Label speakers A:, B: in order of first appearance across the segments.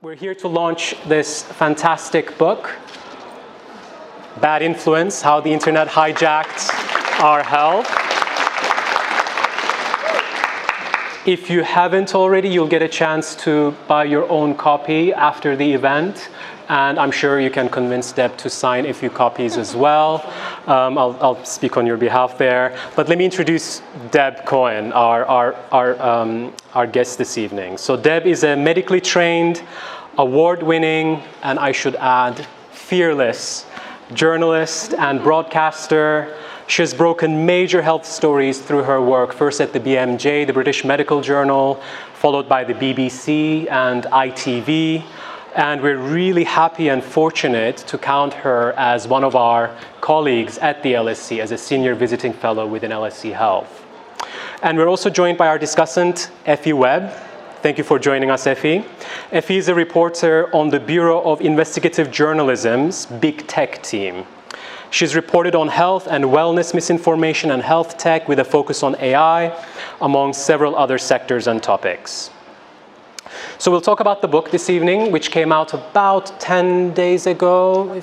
A: We're here to launch this fantastic book, Bad Influence, How the Internet Hijacked Our Health. If you haven't already, you'll get a chance to buy your own copy after the event. And I'm sure you can convince Deb to sign a few copies as well. I'll speak on your behalf there. But let me introduce Deb Cohen, our guest this evening. So Deb is a medically trained, award-winning, and I should add, fearless journalist and broadcaster. She has broken major health stories through her work, first at the BMJ, the British Medical Journal, followed by the BBC and ITV. And we're really happy and fortunate to count her as one of our colleagues at the LSE as a senior visiting fellow within LSE Health. And we're also joined by our discussant, Effie Webb. Thank you for joining us, Effie. Effie is a reporter on the Bureau of Investigative Journalism's Big Tech team. She's reported on health and wellness misinformation and health tech with a focus on AI, among several other sectors and topics. So we'll talk about the book this evening, which came out about 10 days ago,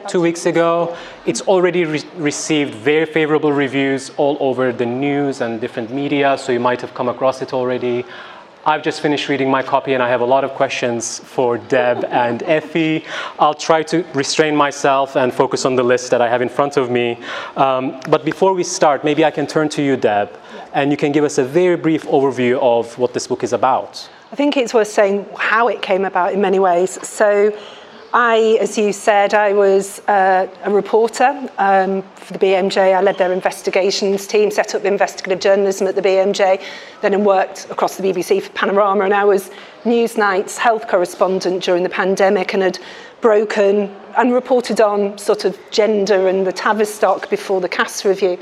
A: 2 weeks ago. It's already received very favorable reviews all over the news and different media, so you might have come across it already. I've just finished reading my copy and I have a lot of questions for Deb and Effie. I'll try to restrain myself and focus on the list that I have in front of me. But before we start, maybe I can turn to you, Deb, and you can give us a very brief overview of what this book is about.
B: I think it's worth saying how it came about in many ways. So as you said, I was a reporter for the BMJ. I led their investigations team, set up investigative journalism at the BMJ, then worked across the BBC for Panorama, and I was Newsnight's health correspondent during the pandemic and had broken and reported on sort of gender and the Tavistock before the CAS review.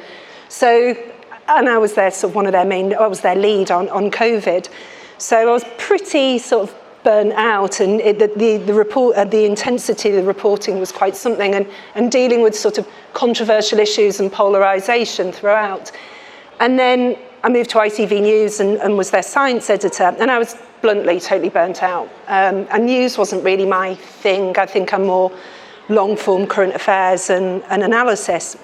B: And I was their sort of I was their lead on COVID. So I was pretty sort of burnt out, and the intensity of the reporting was quite something, and dealing with sort of controversial issues and polarisation throughout. And then I moved to ITV News and was their science editor, and I was bluntly totally burnt out. And news wasn't really my thing. I think I'm more long-form current affairs and analysis.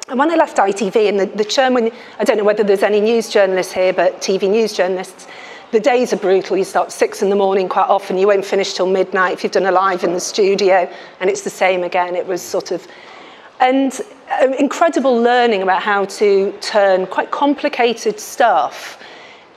B: And when I left ITV, and the churn, I don't know whether there's any news journalists here, but TV news journalists, the days are brutal. You start 6 a.m. quite often. You won't finish till midnight if you've done a live in the studio, and it's the same again. It was sort of, and incredible learning about how to turn quite complicated stuff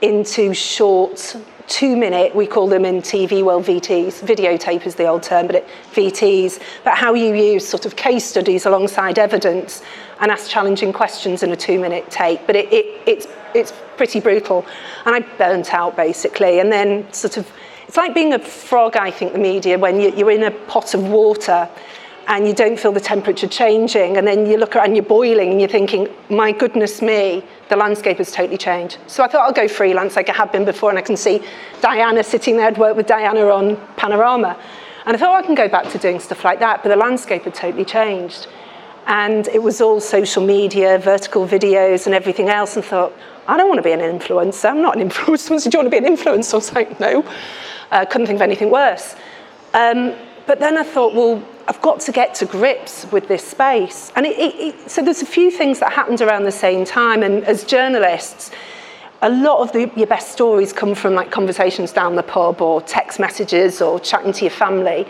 B: into short 2-minute, we call them in TV, well, VTs, videotape is the old term, but VTs, but how you use sort of case studies alongside evidence and ask challenging questions in a 2-minute take. But it's pretty brutal. And I burnt out, basically. And then sort of, it's like being a frog, I think, the media, when you're in a pot of water and you don't feel the temperature changing, and then you look around, you're boiling, and you're thinking, my goodness me, the landscape has totally changed. So I thought I'll go freelance like I had been before, and I can see Diana sitting there. I'd worked with Diana on Panorama. And I thought, I can go back to doing stuff like that, but the landscape had totally changed. And it was all social media, vertical videos and everything else, and thought, I don't want to be an influencer. I'm not an influencer. Do you want to be an influencer? I was like, no. Couldn't think of anything worse. But then I thought, well, I've got to get to grips with this space. And so there's a few things that happened around the same time. And as journalists, a lot of your best stories come from like conversations down the pub or text messages or chatting to your family.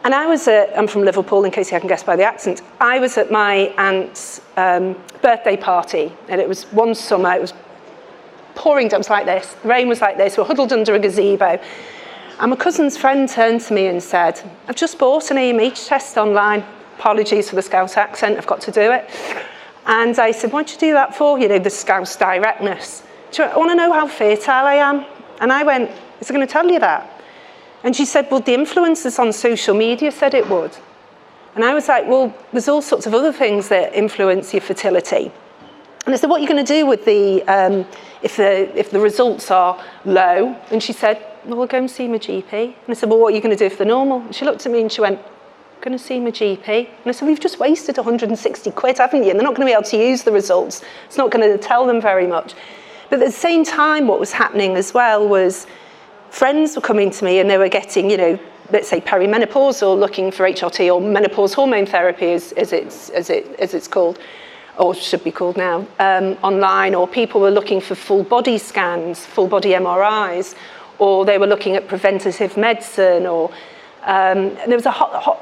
B: And I'm from Liverpool, in case you hadn't guessed by the accent. I was at my aunt's birthday party, and it was one summer. It was pouring down, it was like this. The rain was like this. We were huddled under a gazebo. And my cousin's friend turned to me and said, I've just bought an AMH test online. Apologies for the Scouse accent, I've got to do it. And I said, what'd you do that for? You know, the Scouse directness. I want to know how fertile I am. And I went, is it going to tell you that? And she said, well, the influencers on social media said it would. And I was like, well, there's all sorts of other things that influence your fertility. And I said, what are you going to do with if the results are low? And she said, well, we'll go and see my GP. And I said, well, what are you going to do if they're normal? And she looked at me and she went, I'm going to see my GP. And I said, well, you've just wasted 160 quid, haven't you? And they're not going to be able to use the results. It's not going to tell them very much. But at the same time, what was happening as well was friends were coming to me and they were getting, let's say perimenopause or looking for HRT or menopause hormone therapy as it's called, or should be called now, online, or people were looking for full body scans, full body MRIs, or they were looking at preventative medicine, or there was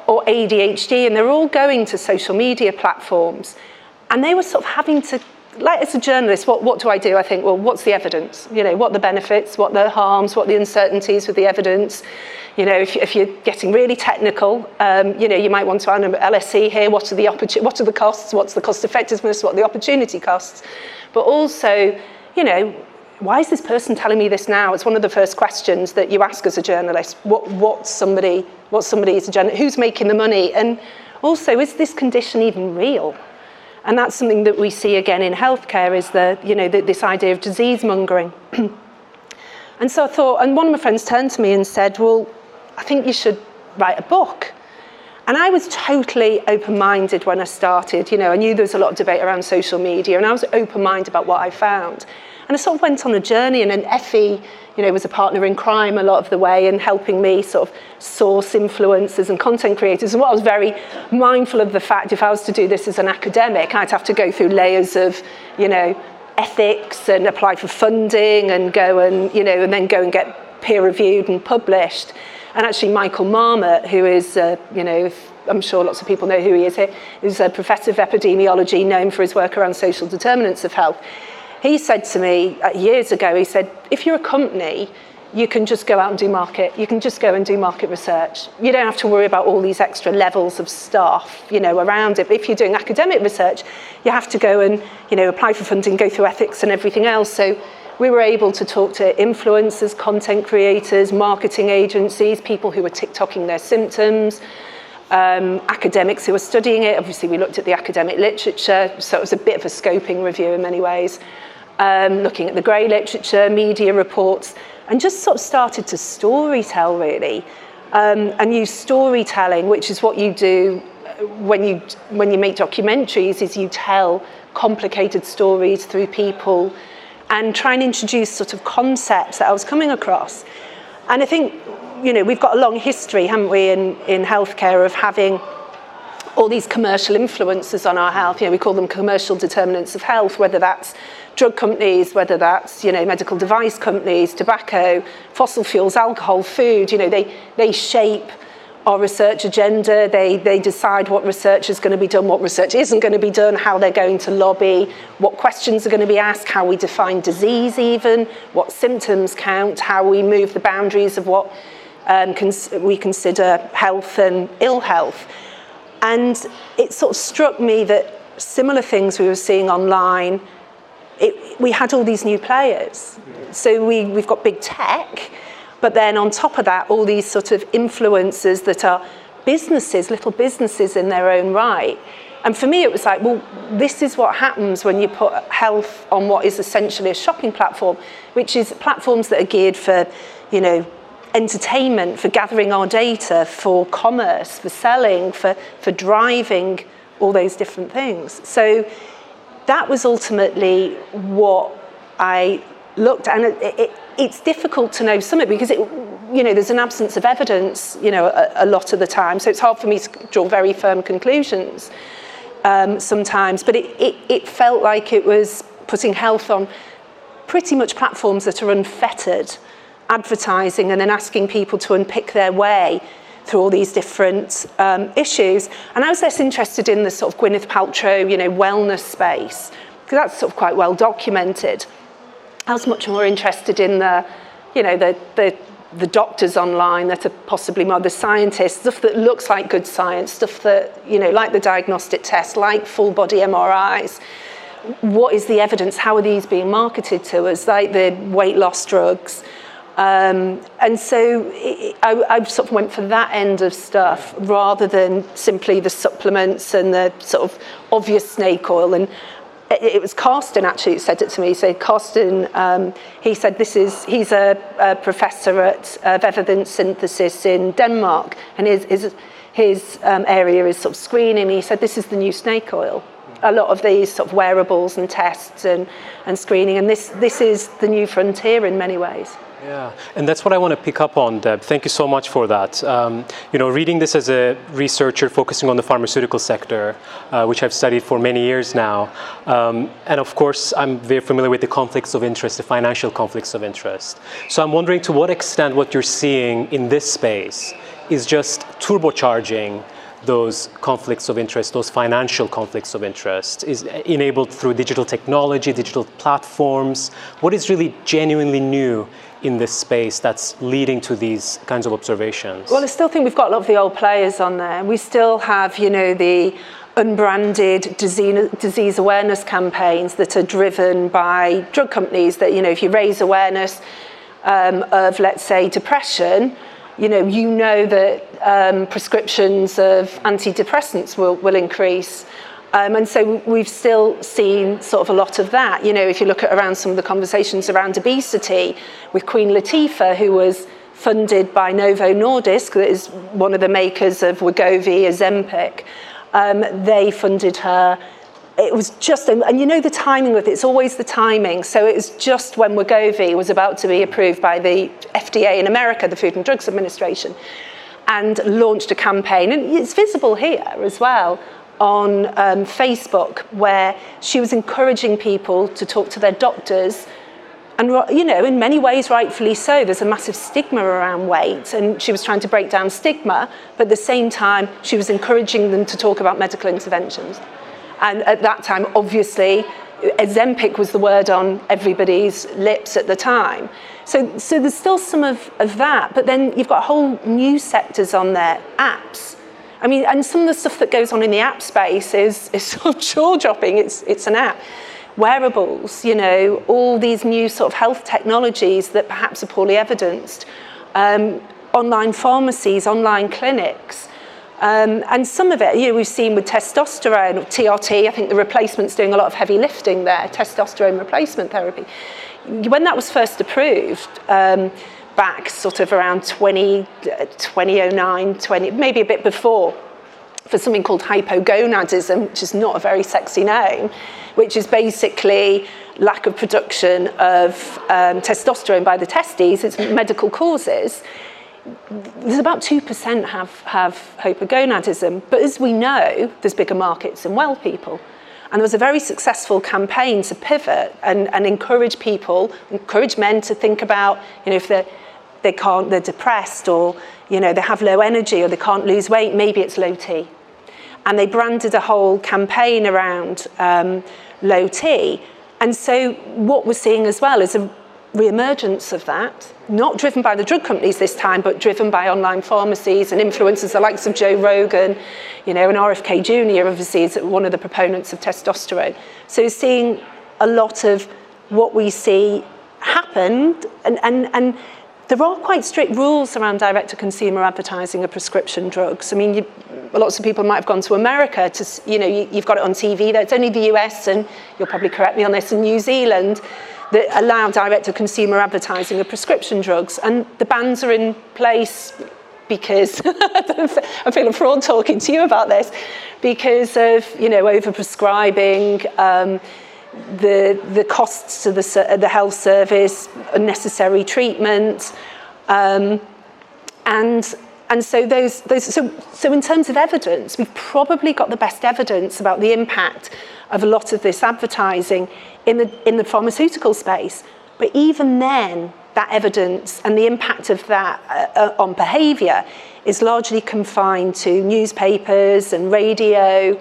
B: or ADHD, and they're all going to social media platforms, and they were sort of having to, like, as a journalist, what do I do? I think, well, what's the evidence? What are the benefits? What are the harms? What are the uncertainties with the evidence? If you're getting really technical, you might want to add an LSE here. What are the costs? What's the cost effectiveness? What are the opportunity costs? But also, why is this person telling me this now? It's one of the first questions that you ask as a journalist. What's somebody as a journalist? Who's making the money? And also, is this condition even real? And that's something that we see again in healthcare, is this idea of disease mongering. And so I thought, and one of my friends turned to me and said, well, I think you should write a book. And I was totally open-minded when I started. I knew there was a lot of debate around social media, and I was open-minded about what I found. And I sort of went on a journey, and then Effie, was a partner in crime a lot of the way, and helping me sort of source influencers and content creators. And what I was very mindful of the fact, if I was to do this as an academic, I'd have to go through layers of, ethics and apply for funding and go and, and then go and get peer-reviewed and published. And actually, Michael Marmot, who is, I'm sure lots of people know who he is here, who's a professor of epidemiology known for his work around social determinants of health. He said to me years ago, he said, if you're a company, you can just go out and do market. You can just go and do market research. You don't have to worry about all these extra levels of staff, around it. But if you're doing academic research, you have to go and, apply for funding, go through ethics and everything else. So we were able to talk to influencers, content creators, marketing agencies, people who were TikToking their symptoms, academics who were studying it. Obviously, we looked at the academic literature, so it was a bit of a scoping review in many ways. Looking at the grey literature, media reports, and just sort of started to storytell, really, and use storytelling, which is what you do when you make documentaries, is you tell complicated stories through people and try and introduce sort of concepts that I was coming across. And I think, we've got a long history, haven't we, in healthcare, of having all these commercial influences on our health. We call them commercial determinants of health, whether that's drug companies, whether that's, medical device companies, tobacco, fossil fuels, alcohol, food. They shape our research agenda. They decide what research is going to be done, what research isn't going to be done, how they're going to lobby, what questions are going to be asked, how we define disease even, what symptoms count, how we move the boundaries of what we consider health and ill health. And it sort of struck me that similar things we were seeing online, we had all these new players. So we've got big tech, but then on top of that, all these sort of influencers that are businesses, little businesses in their own right. And for me, it was like, well, this is what happens when you put health on what is essentially a shopping platform, which is platforms that are geared for, entertainment, for gathering our data, for commerce, for selling, for driving all those different things. So that was ultimately what I looked at. And it's difficult to know something because there's an absence of evidence, a lot of the time. So it's hard for me to draw very firm conclusions sometimes. But it felt like it was putting health on pretty much platforms that are unfettered, advertising, and then asking people to unpick their way through all these different issues. And I was less interested in the sort of Gwyneth Paltrow, wellness space, because that's sort of quite well documented. I was much more interested in the doctors online that are possibly more the scientists, stuff that looks like good science, stuff that, like the diagnostic tests, like full body MRIs. What is the evidence? How are these being marketed to us? Like the weight loss drugs. And so I sort of went for that end of stuff rather than simply the supplements and the sort of obvious snake oil. And it was Carsten actually who said it to me. So Carsten, he said he's a professor at evidence synthesis in Denmark, and his area is sort of screening. He said this is the new snake oil. A lot of these sort of wearables and tests and screening, and this is the new frontier in many ways.
A: Yeah, and that's what I want to pick up on, Deb. Thank you so much for that. Reading this as a researcher focusing on the pharmaceutical sector, which I've studied for many years now, and of course, I'm very familiar with the conflicts of interest, the financial conflicts of interest. So I'm wondering to what extent what you're seeing in this space is just turbocharging those conflicts of interest, those financial conflicts of interest, is enabled through digital technology, digital platforms. What is really genuinely new in this space that's leading to these kinds of observations?
B: Well, I still think we've got a lot of the old players on there. We still have, the unbranded disease awareness campaigns that are driven by drug companies that, if you raise awareness of, let's say, depression, you know that prescriptions of antidepressants will increase. And so we've still seen sort of a lot of that. If you look at around some of the conversations around obesity with Queen Latifah, who was funded by Novo Nordisk, that is one of the makers of Wegovy, Ozempic, they funded her. It was just, and the timing with it, it's always the timing. So it was just when Wegovy was about to be approved by the FDA in America, the Food and Drugs Administration, and launched a campaign. And it's visible here as well on Facebook, where she was encouraging people to talk to their doctors. And, in many ways, rightfully so, there's a massive stigma around weight. And she was trying to break down stigma, but at the same time, she was encouraging them to talk about medical interventions. And at that time, obviously, Ozempic was the word on everybody's lips at the time. So there's still some of that. But then you've got whole new sectors on there, apps. I mean, and some of the stuff that goes on in the app space is sort of jaw-dropping. It's an app. Wearables, all these new sort of health technologies that perhaps are poorly evidenced. Online pharmacies, online clinics. And some of it, we've seen with testosterone, or TRT, I think the replacement's doing a lot of heavy lifting there, testosterone replacement therapy. When that was first approved, back sort of around 2009, maybe a bit before, for something called hypogonadism, which is not a very sexy name, which is basically lack of production of testosterone by the testes. It's medical causes. There's about 2% have hypogonadism, but as we know, there's bigger markets in well people. And there was a very successful campaign to pivot and encourage men to think about, if they're depressed, or, they have low energy, or they can't lose weight, maybe it's low T. And they branded a whole campaign around low T. And so what we're seeing as well is a re-emergence of that, not driven by the drug companies this time, but driven by online pharmacies and influencers, the likes of Joe Rogan, and RFK Jr. obviously is one of the proponents of testosterone. So seeing a lot of what we see happen, and there are quite strict rules around direct-to-consumer advertising of prescription drugs. I mean, lots of people might have gone to America to, you've got it on TV there. It's only the US, and you'll probably correct me on this, in New Zealand, that allow direct-to-consumer advertising of prescription drugs. And the bans are in place because, I feel a fraud talking to you about this, because of, overprescribing, the costs to the health service, unnecessary treatment, and so so in terms of evidence, we've probably got the best evidence about the impact of a lot of this advertising in the pharmaceutical space. But even then, that evidence and the impact of that on behaviour is largely confined to newspapers and radio,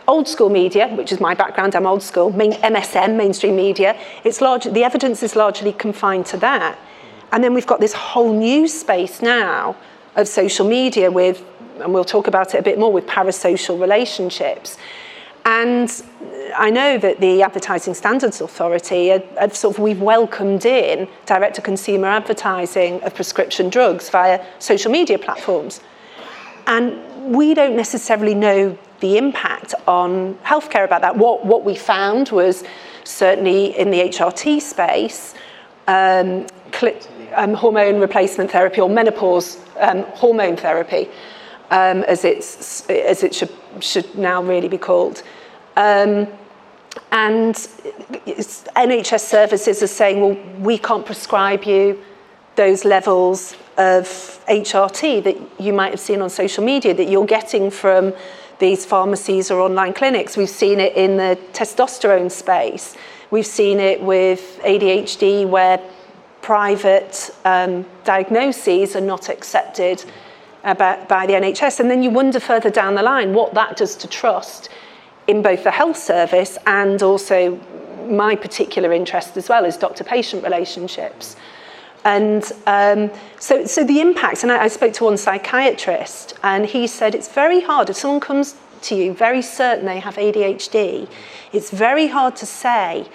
B: old school media, which is my background, I'm old school, MSM, mainstream media. The evidence is largely confined to that. And then we've got this whole new space now of social media and we'll talk about it a bit more, with parasocial relationships. And I know that the Advertising Standards Authority we've welcomed in direct-to-consumer advertising of prescription drugs via social media platforms. And we don't necessarily know the impact on healthcare about that. What we found was, certainly in the HRT space, hormone replacement therapy, or menopause hormone therapy, as it should now really be called. And NHS services are saying, well, we can't prescribe you those levels of HRT that you might have seen on social media that you're getting from these pharmacies or online clinics. We've seen it in the testosterone space. We've seen it with ADHD where private diagnoses are not accepted by the NHS. And then you wonder further down the line what that does to trust in both the health service and also my particular interest as well is doctor-patient relationships. And so the impacts, and I spoke to one psychiatrist and he said it's very hard if someone comes to you very certain they have ADHD, it's very hard to say,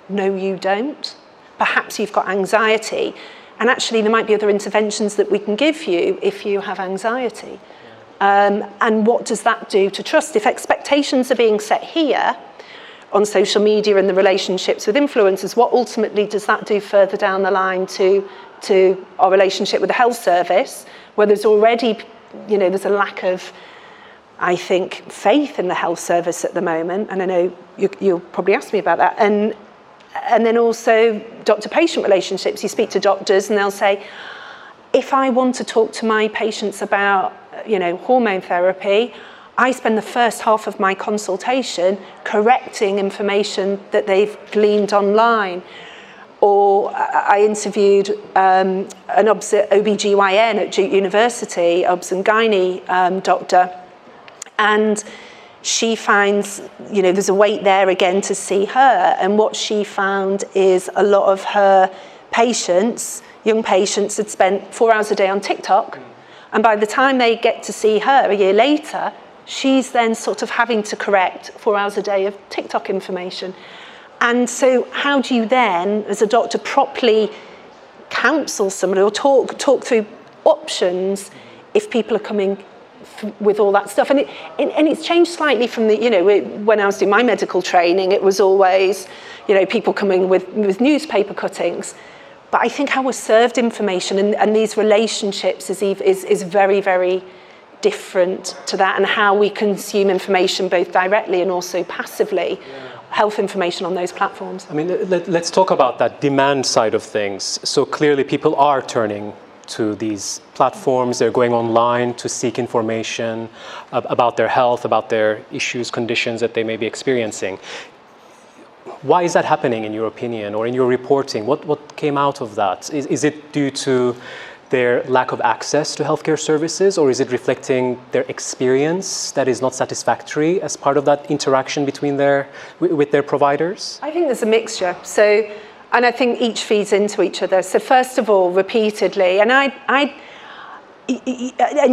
B: no, you don't. Perhaps you've got anxiety. And actually there might be other interventions that we can give you if you have anxiety. And what does that do to trust? If expectations are being set here on social media and the relationships with influencers, what ultimately does that do further down the line to our relationship with the health service, where there's already, there's a lack of, I think, faith in the health service at the moment. And I know you'll probably ask me about that. And then also doctor-patient relationships. You speak to doctors and they'll say, if I want to talk to my patients about, hormone therapy, I spend the first half of my consultation correcting information that they've gleaned online. Or I interviewed an OBGYN at Duke University, OBS and Gynae doctor, and she finds, there's a wait there again to see her. And what she found is a lot of her patients, young patients, had spent 4 hours a day on TikTok. And by the time they get to see her a year later, she's then sort of having to correct 4 hours a day of TikTok information. And so how do you then, as a doctor, properly counsel somebody or talk through options if people are coming with all that stuff? And it's changed slightly from when I was doing my medical training, it was always, people coming with newspaper cuttings. But I think how we're served information and these relationships is very, very different to that, and how we consume information both directly and also passively. Health information on those platforms. I mean,
A: let's talk about that demand side of things. So clearly people are turning to these platforms, they're going online to seek information about their health, about their issues, conditions that they may be experiencing. Why is that happening in your opinion or in your reporting? What came out of that? Is it due to their lack of access to healthcare services, or is it reflecting their experience that is not satisfactory as part of that interaction with their providers?
B: I think there's a mixture. And I think each feeds into each other. So first of all, repeatedly, and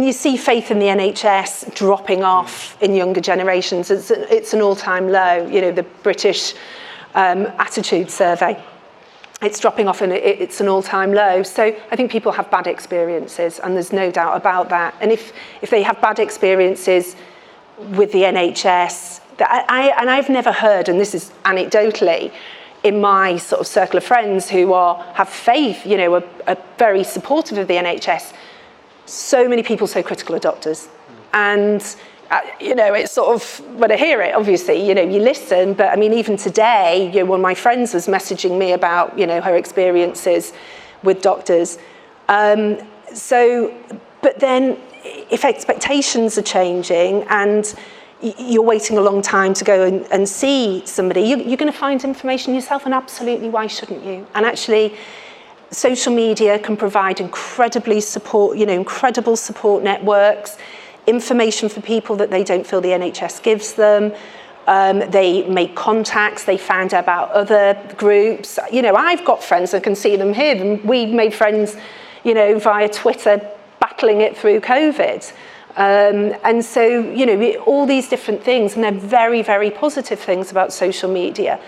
B: you see faith in the NHS dropping off in younger generations. It's an all-time low. The British attitude survey. It's dropping off and it's an all-time low. So I think people have bad experiences, and there's no doubt about that. And if they have bad experiences with the NHS, I've never heard, and this is anecdotally, in my sort of circle of friends who have faith, are very supportive of the NHS, so many people so critical of doctors. And it's sort of, when I hear it, obviously, you listen, but I mean, even today, one of my friends was messaging me about, her experiences with doctors. But then if expectations are changing and you're waiting a long time to go and see somebody, you're going to find information yourself, and absolutely, why shouldn't you? And actually, social media can provide incredible support networks, information for people that they don't feel the NHS gives them. They make contacts, they find out about other groups. I've got friends, I can see them here, and we made friends, via Twitter, battling it through COVID. And so, all these different things, and they're very, very positive things about social media.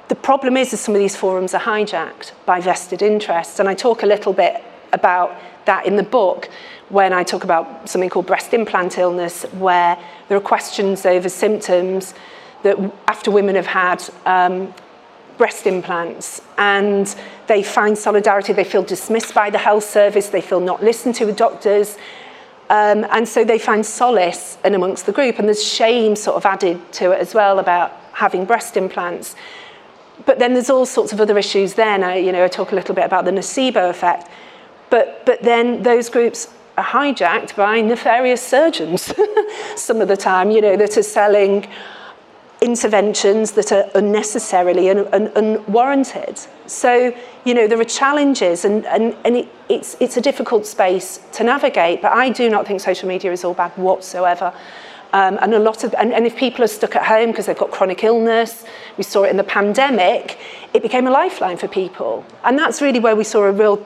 B: The problem is some of these forums are hijacked by vested interests, and I talk a little bit about that in the book when I talk about something called breast implant illness, where there are questions over symptoms that after women have had breast implants, and they find solidarity, they feel dismissed by the health service, they feel not listened to with doctors, and so they find solace in amongst the group, and there's shame sort of added to it as well about having breast implants. But then there's all sorts of other issues then. I talk a little bit about the nocebo effect. But then those groups are hijacked by nefarious surgeons some of the time, that are selling interventions that are unnecessarily and unwarranted. So, there are challenges and it's a difficult space to navigate, but I do not think social media is all bad whatsoever. And if people are stuck at home because they've got chronic illness, we saw it in the pandemic, it became a lifeline for people. And that's really where we saw a real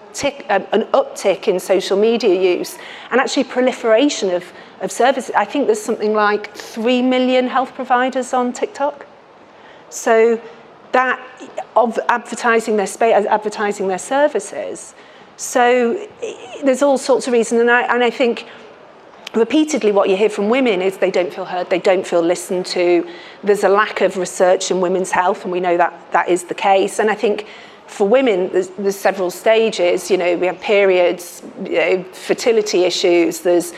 B: an uptick in social media use and actually proliferation of services. I think there's something like 3 million health providers on TikTok. So that of advertising their space, advertising their services. So there's all sorts of reasons, and I think repeatedly what you hear from women is they don't feel heard, they don't feel listened to. There's a lack of research in women's health, and we know that is the case. And I think for women, there's several stages. We have periods, fertility issues. There's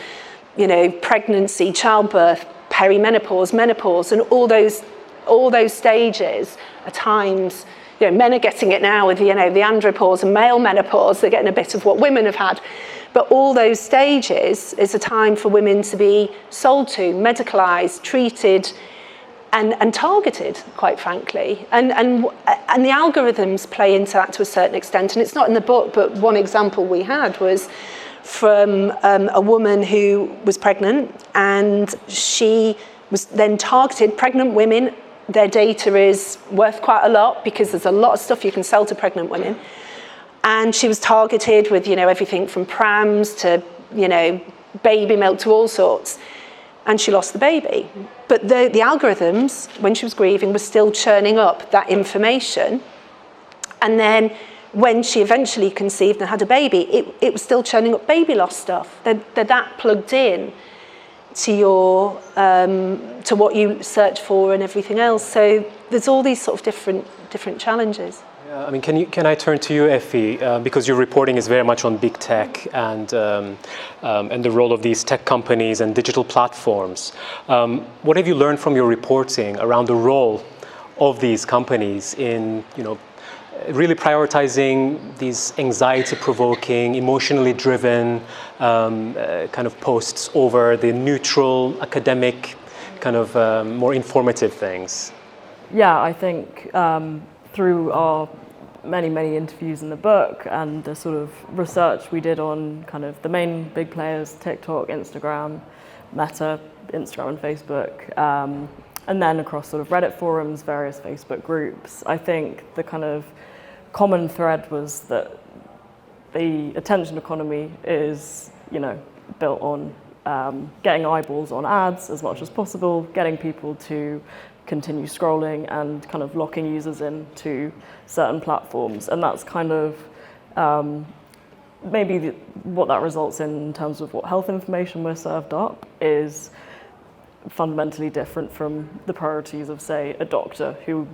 B: pregnancy, childbirth, perimenopause, menopause, and all those stages are times. Men are getting it now with the andropause and male menopause. They're getting a bit of what women have had. But all those stages is a time for women to be sold to, medicalised, treated, and targeted, quite frankly. And the algorithms play into that to a certain extent. And it's not in the book, but one example we had was from a woman who was pregnant, and she was then targeted. Pregnant women, their data is worth quite a lot because there's a lot of stuff you can sell to pregnant women. And she was targeted with, everything from prams to, baby milk to all sorts. And she lost the baby. But the algorithms, when she was grieving, were still churning up that information. And then when she eventually conceived and had a baby, it was still churning up baby loss stuff. They're that plugged in to your to what you search for and everything else. So there's all these sort of different challenges.
A: I mean, can I turn to you, Effie, because your reporting is very much on big tech and the role of these tech companies and digital platforms. What have you learned from your reporting around the role of these companies in, really prioritizing these anxiety-provoking, emotionally driven kind of posts over the neutral, academic, kind of more informative things?
C: Yeah, I think through our many interviews in the book and the sort of research we did on kind of the main big players, TikTok, Instagram, Meta, Instagram and Facebook, and then across sort of Reddit forums, various Facebook groups, I think the kind of common thread was that the attention economy is, built on getting eyeballs on ads as much as possible, getting people to continue scrolling and kind of locking users into certain platforms. And that's kind of maybe what that results in terms of what health information we're served up is fundamentally different from the priorities of, say, a doctor who,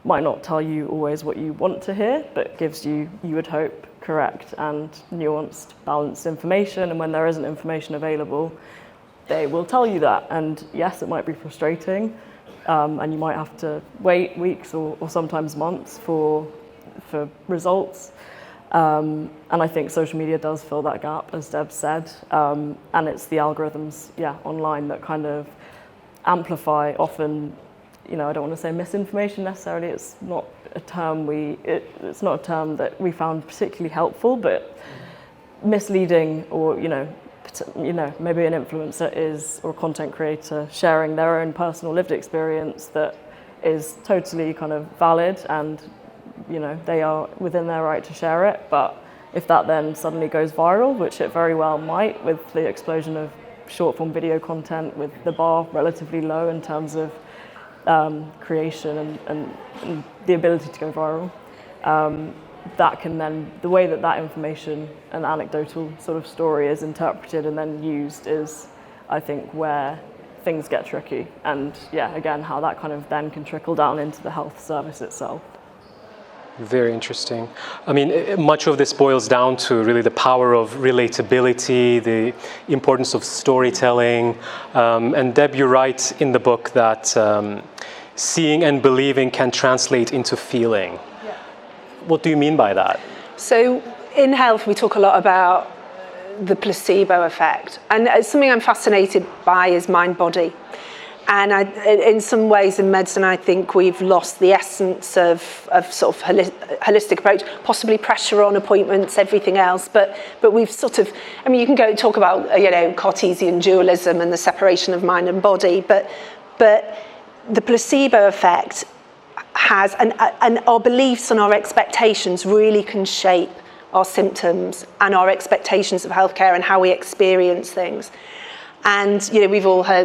C: might not tell you always what you want to hear, but gives you would hope, correct and nuanced, balanced information. And when there isn't information available, they will tell you that. And yes, it might be frustrating, and you might have to wait weeks or sometimes months for results. And I think social media does fill that gap, as Deb said. And it's the algorithms, online that kind of amplify often, I don't want to say misinformation necessarily. It's not a term it's not a term that we found particularly helpful, but misleading or, maybe an influencer or a content creator sharing their own personal lived experience that is totally kind of valid and, they are within their right to share it. But if that then suddenly goes viral, which it very well might with the explosion of short form video content, with the bar relatively low in terms of creation and the ability to go viral, that can then, the way that information and anecdotal sort of story is interpreted and then used is, I think, where things get tricky. And again, how that kind of then can trickle down into the health service itself.
A: Very interesting. I mean, much of this boils down to really the power of relatability, the importance of storytelling. And Deb, you write in the book that seeing and believing can translate into feeling. Yeah. What do you mean by that?
B: So in health, we talk a lot about the placebo effect. And something I'm fascinated by is mind-body. And in some ways in medicine, I think we've lost the essence of sort of holistic approach, possibly pressure on appointments, everything else. But we've sort of, I mean, you can go talk about, you know, Cartesian dualism and the separation of mind and body, but the placebo effect has, and our beliefs and our expectations really can shape our symptoms and our expectations of healthcare and how we experience things. And, you know,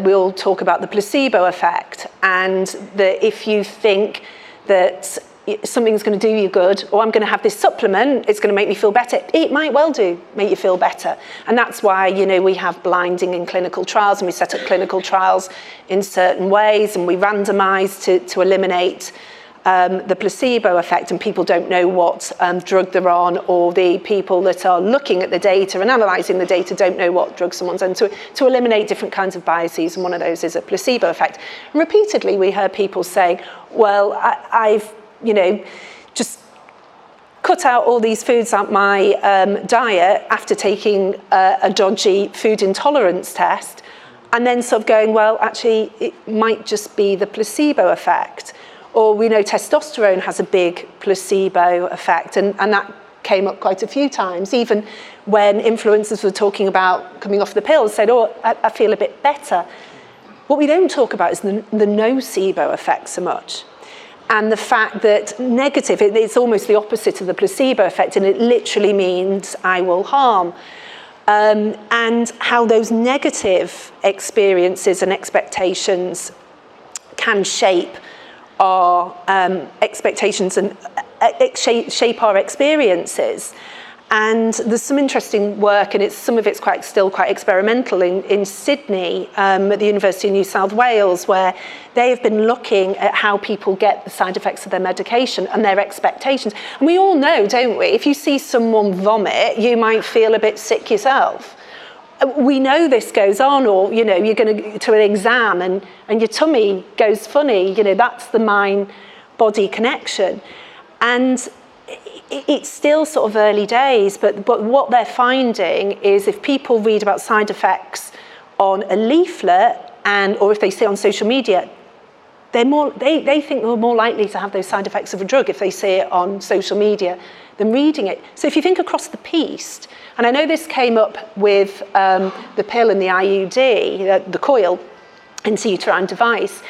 B: we all talk about the placebo effect, and that if you think that something's going to do you good, or I'm going to have this supplement, it's going to make me feel better, it might well make you feel better. And that's why, you know, we have blinding in clinical trials, and we set up clinical trials in certain ways, and we randomise to eliminate the placebo effect, and people don't know what drug they're on, or the people that are looking at the data and analysing the data don't know what drug someone's on, to eliminate different kinds of biases, and one of those is a placebo effect. And repeatedly we heard people saying, well, I've, you know, just cut out all these foods out my diet after taking a dodgy food intolerance test, and then sort of going, well, actually it might just be the placebo effect. Or we know testosterone has a big placebo effect, and that came up quite a few times, even when influencers were talking about coming off the pills, said, oh, I feel a bit better. What we don't talk about is the nocebo effect so much. And the fact that negative, it's almost the opposite of the placebo effect, and it literally means I will harm. And how those negative experiences and expectations can shape our expectations and shape our experiences. And there's some interesting work, and some of it's still quite experimental in Sydney at the University of New South Wales, where they have been looking at how people get the side effects of their medication and their expectations. And we all know, don't we, if you see someone vomit, you might feel a bit sick yourself. We know this goes on, or, you know, you're going to an exam and your tummy goes funny, you know, that's the mind-body connection. And it's still sort of early days, but what they're finding is if people read about side effects on a leaflet or if they see it on social media, they think they're more likely to have those side effects of a drug if they see it on social media than reading it. So if you think across the piece, and I know this came up with the pill and the IUD, the coil, intrauterine device,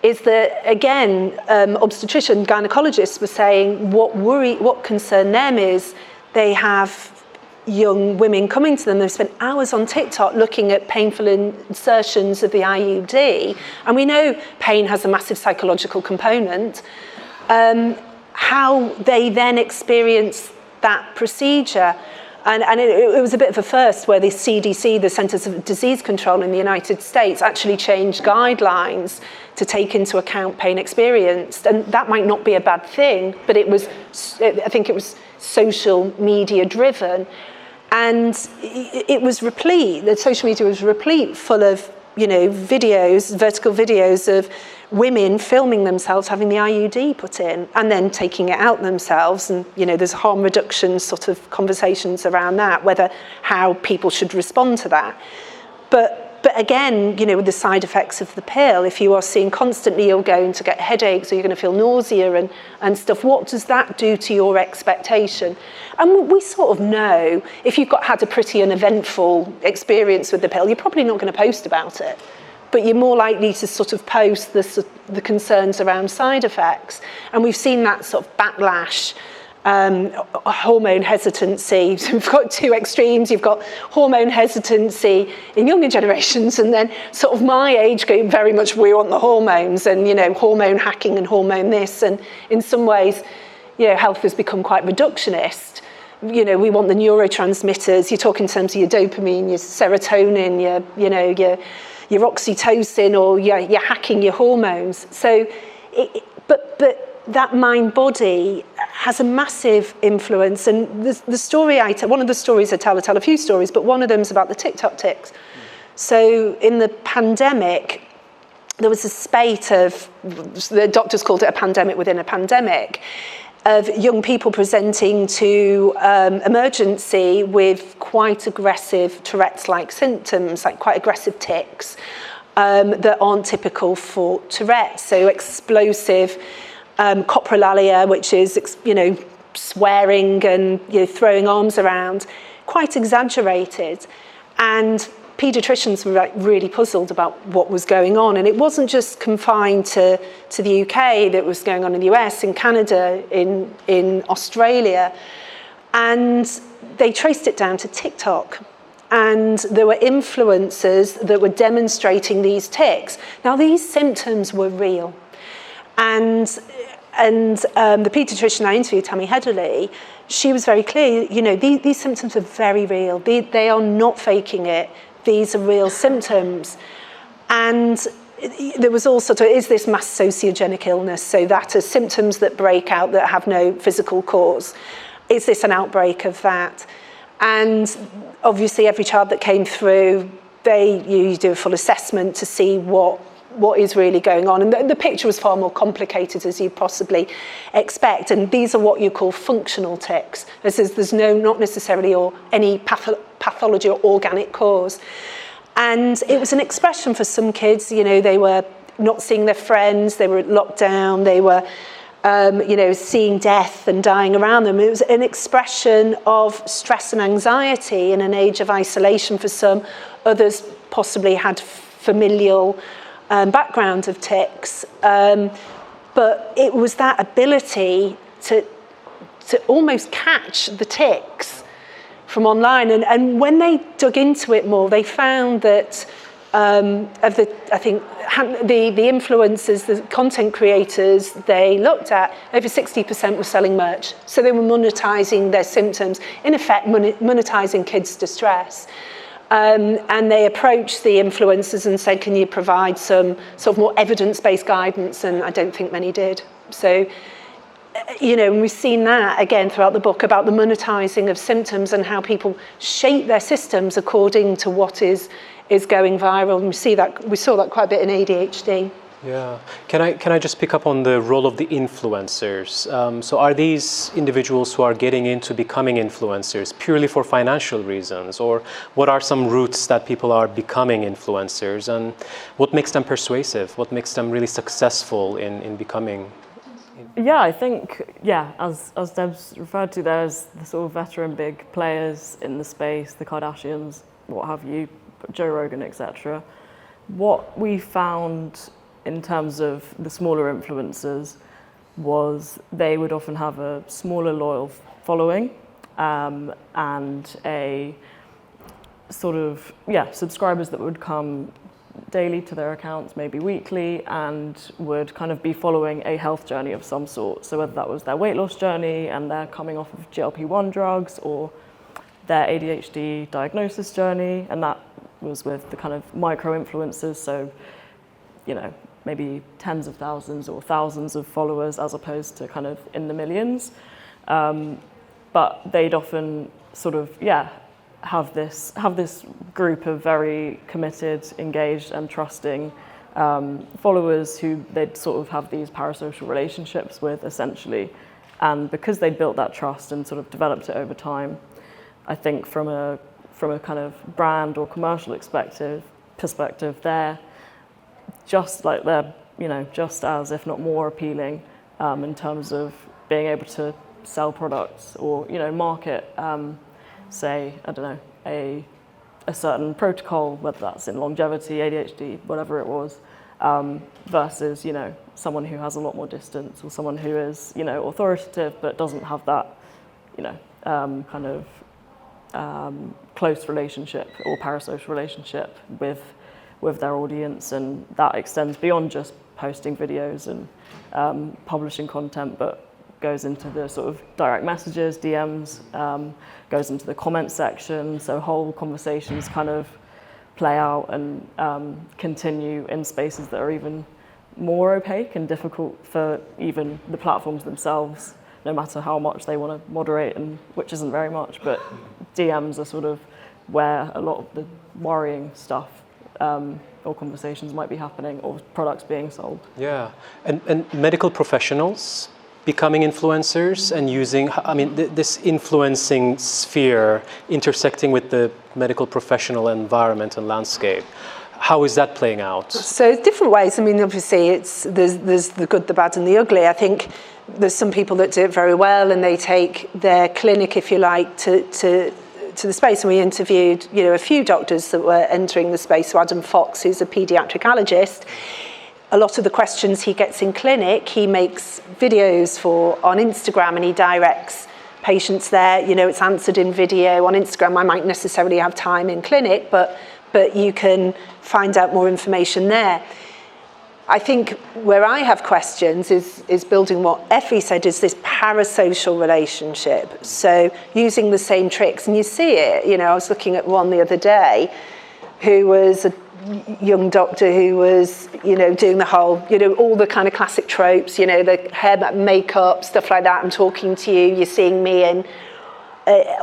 B: is that, again, obstetrician gynecologists were saying what concern them is they have young women coming to them, they've spent hours on TikTok looking at painful insertions of the IUD, and we know pain has a massive psychological component, how they then experience that procedure. And it was a bit of a first where the CDC, the Centers of Disease Control in the United States, actually changed guidelines to take into account pain experienced. And that might not be a bad thing, but I think it was social media driven. And it was replete, the social media was replete full of, you know, videos, vertical videos of women filming themselves having the IUD put in and then taking it out themselves. And, you know, there's harm reduction sort of conversations around that, how people should respond to that. But again, you know, with the side effects of the pill, if you are seeing constantly you're going to get headaches or you're going to feel nausea and stuff, what does that do to your expectation? And we sort of know if you've had a pretty uneventful experience with the pill, you're probably not going to post about it. But you're more likely to sort of post the concerns around side effects. And we've seen that sort of backlash, hormone hesitancy. So we've got two extremes. You've got hormone hesitancy in younger generations, and then sort of my age group, very much we want the hormones and, you know, hormone hacking and hormone this. And in some ways, you know, health has become quite reductionist. You know, we want the neurotransmitters. You talk in terms of your dopamine, your serotonin, your oxytocin, or you're hacking your hormones. So, but that mind-body has a massive influence. And the story one of the stories I tell a few stories, but one of them is about the TikTok tics. So in the pandemic, there was a spate of, the doctors called it a pandemic within a pandemic. of young people presenting to emergency with quite aggressive Tourette's-like symptoms, like quite aggressive tics that aren't typical for Tourette's. So explosive coprolalia, which is, swearing and throwing arms around, quite exaggerated. And paediatricians were really puzzled about what was going on. And it wasn't just confined to the UK, that was going on in the US, in Canada, in Australia. And they traced it down to TikTok. And there were influencers that were demonstrating these tics. Now, these symptoms were real. And the paediatrician I interviewed, Tammy Headley, she was very clear, these symptoms are very real. They are not faking it. These are real symptoms. And there was also, is this mass sociogenic illness? So that are symptoms that break out that have no physical cause. Is this an outbreak of that? And obviously every child that came through, you do a full assessment to see what is really going on. And the picture was far more complicated, as you'd possibly expect. And these are what you call functional tics. There's not necessarily any pathology or organic cause. And it was an expression for some kids. They were not seeing their friends, they were locked down, they were seeing death and dying around them. It was an expression of stress and anxiety in an age of isolation for some. Others possibly had familial background of tics, but it was that ability to almost catch the tics from online. And when they dug into it more, they found that the influencers, the content creators they looked at, over 60% were selling merch. So they were monetizing their symptoms, in effect monetizing kids' distress. And they approached the influencers and said, can you provide some sort of more evidence-based guidance? And I don't think many did. So, and we've seen that again throughout the book about the monetizing of symptoms and how people shape their systems according to what is going viral. And we saw that quite a bit in ADHD.
A: Yeah. Can I just pick up on the role of the influencers? So are these individuals who are getting into becoming influencers purely for financial reasons? Or what are some routes that people are becoming influencers? And what makes them persuasive? What makes them really successful in becoming?
C: Yeah, I think, as Deb's referred to, there's the sort of veteran big players in the space, the Kardashians, what have you, Joe Rogan, etc. What we found in terms of the smaller influencers was they would often have a smaller loyal following and a sort of, subscribers that would come daily to their accounts, maybe weekly, and would kind of be following a health journey of some sort. So whether that was their weight loss journey and they're coming off of GLP-1 drugs, or their ADHD diagnosis journey, and that was with the kind of micro-influencers, so, maybe tens of thousands or thousands of followers as opposed to kind of in the millions. But they'd often sort of, have this group of very committed, engaged and trusting followers who they'd sort of have these parasocial relationships with, essentially. And because they'd built that trust and sort of developed it over time, I think from a kind of brand or commercial perspective, they're just as, if not more appealing in terms of being able to sell products or, market, say, I don't know, a certain protocol, whether that's in longevity, ADHD, whatever it was, versus, someone who has a lot more distance, or someone who is, authoritative but doesn't have that, kind of close relationship or parasocial relationship with their audience, and that extends beyond just posting videos and publishing content, but goes into the sort of direct messages, DMs, goes into the comment section, so whole conversations kind of play out and continue in spaces that are even more opaque and difficult for even the platforms themselves, no matter how much they want to moderate, and which isn't very much, but DMs are sort of where a lot of the worrying stuff or conversations might be happening, or products being sold.
A: Yeah, and medical professionals, becoming influencers and using, this influencing sphere intersecting with the medical professional environment and landscape. How is that playing out?
B: So different ways. I mean, obviously, there's the good, the bad, and the ugly. I think there's some people that do it very well, and they take their clinic, if you like, to the space. And we interviewed, a few doctors that were entering the space. So Adam Fox, who's a paediatric allergist, a lot of the questions he gets in clinic, he makes videos for on Instagram, and he directs patients there. It's answered in video on Instagram. I might necessarily have time in clinic, but you can find out more information there. I think where I have questions is building what Effie said, is this parasocial relationship. So using the same tricks, and you see it. I was looking at one the other day who was a young doctor who was, doing the whole, all the kind of classic tropes, the hair, makeup, stuff like that. I'm talking to you, you're seeing me in,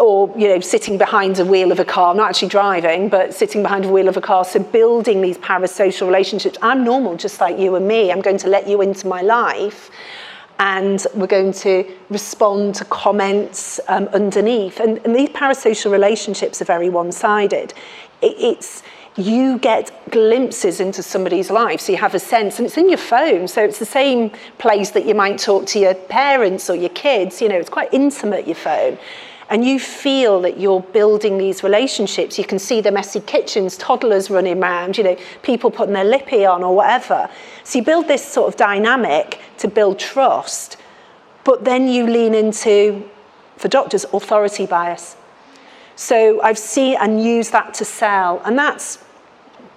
B: or, sitting behind a wheel of a car. I'm not actually driving, but sitting behind a wheel of a car. So building these parasocial relationships. I'm normal, just like you and me. I'm going to let you into my life, and we're going to respond to comments underneath. And these parasocial relationships are very one-sided. You get glimpses into somebody's life, so you have a sense, and it's in your phone, so it's the same place that you might talk to your parents or your kids. It's quite intimate, your phone, and you feel that you're building these relationships. You can see the messy kitchens, toddlers running around, people putting their lippy on or whatever. So you build this sort of dynamic to build trust, but then you lean into, for doctors, authority bias. So I've seen and used that to sell, and that's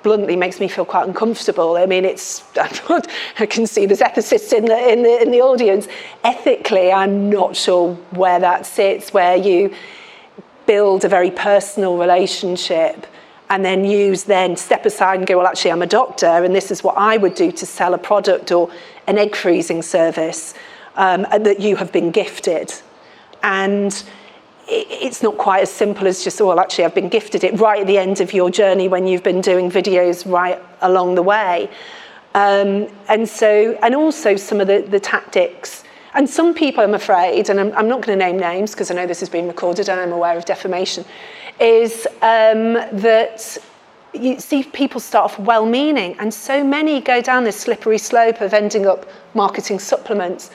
B: bluntly makes me feel quite uncomfortable. I mean, I can see there's ethicists in the audience. Ethically, I'm not sure where that sits, where you build a very personal relationship and then step aside and go, well, actually, I'm a doctor, and this is what I would do to sell a product or an egg freezing service that you have been gifted. And it's not quite as simple as just, well, actually, I've been gifted it right at the end of your journey when you've been doing videos right along the way. And also some of the tactics. And some people, I'm afraid, and I'm not going to name names because I know this has been recorded and I'm aware of defamation, is that you see people start off well-meaning, and so many go down this slippery slope of ending up marketing supplements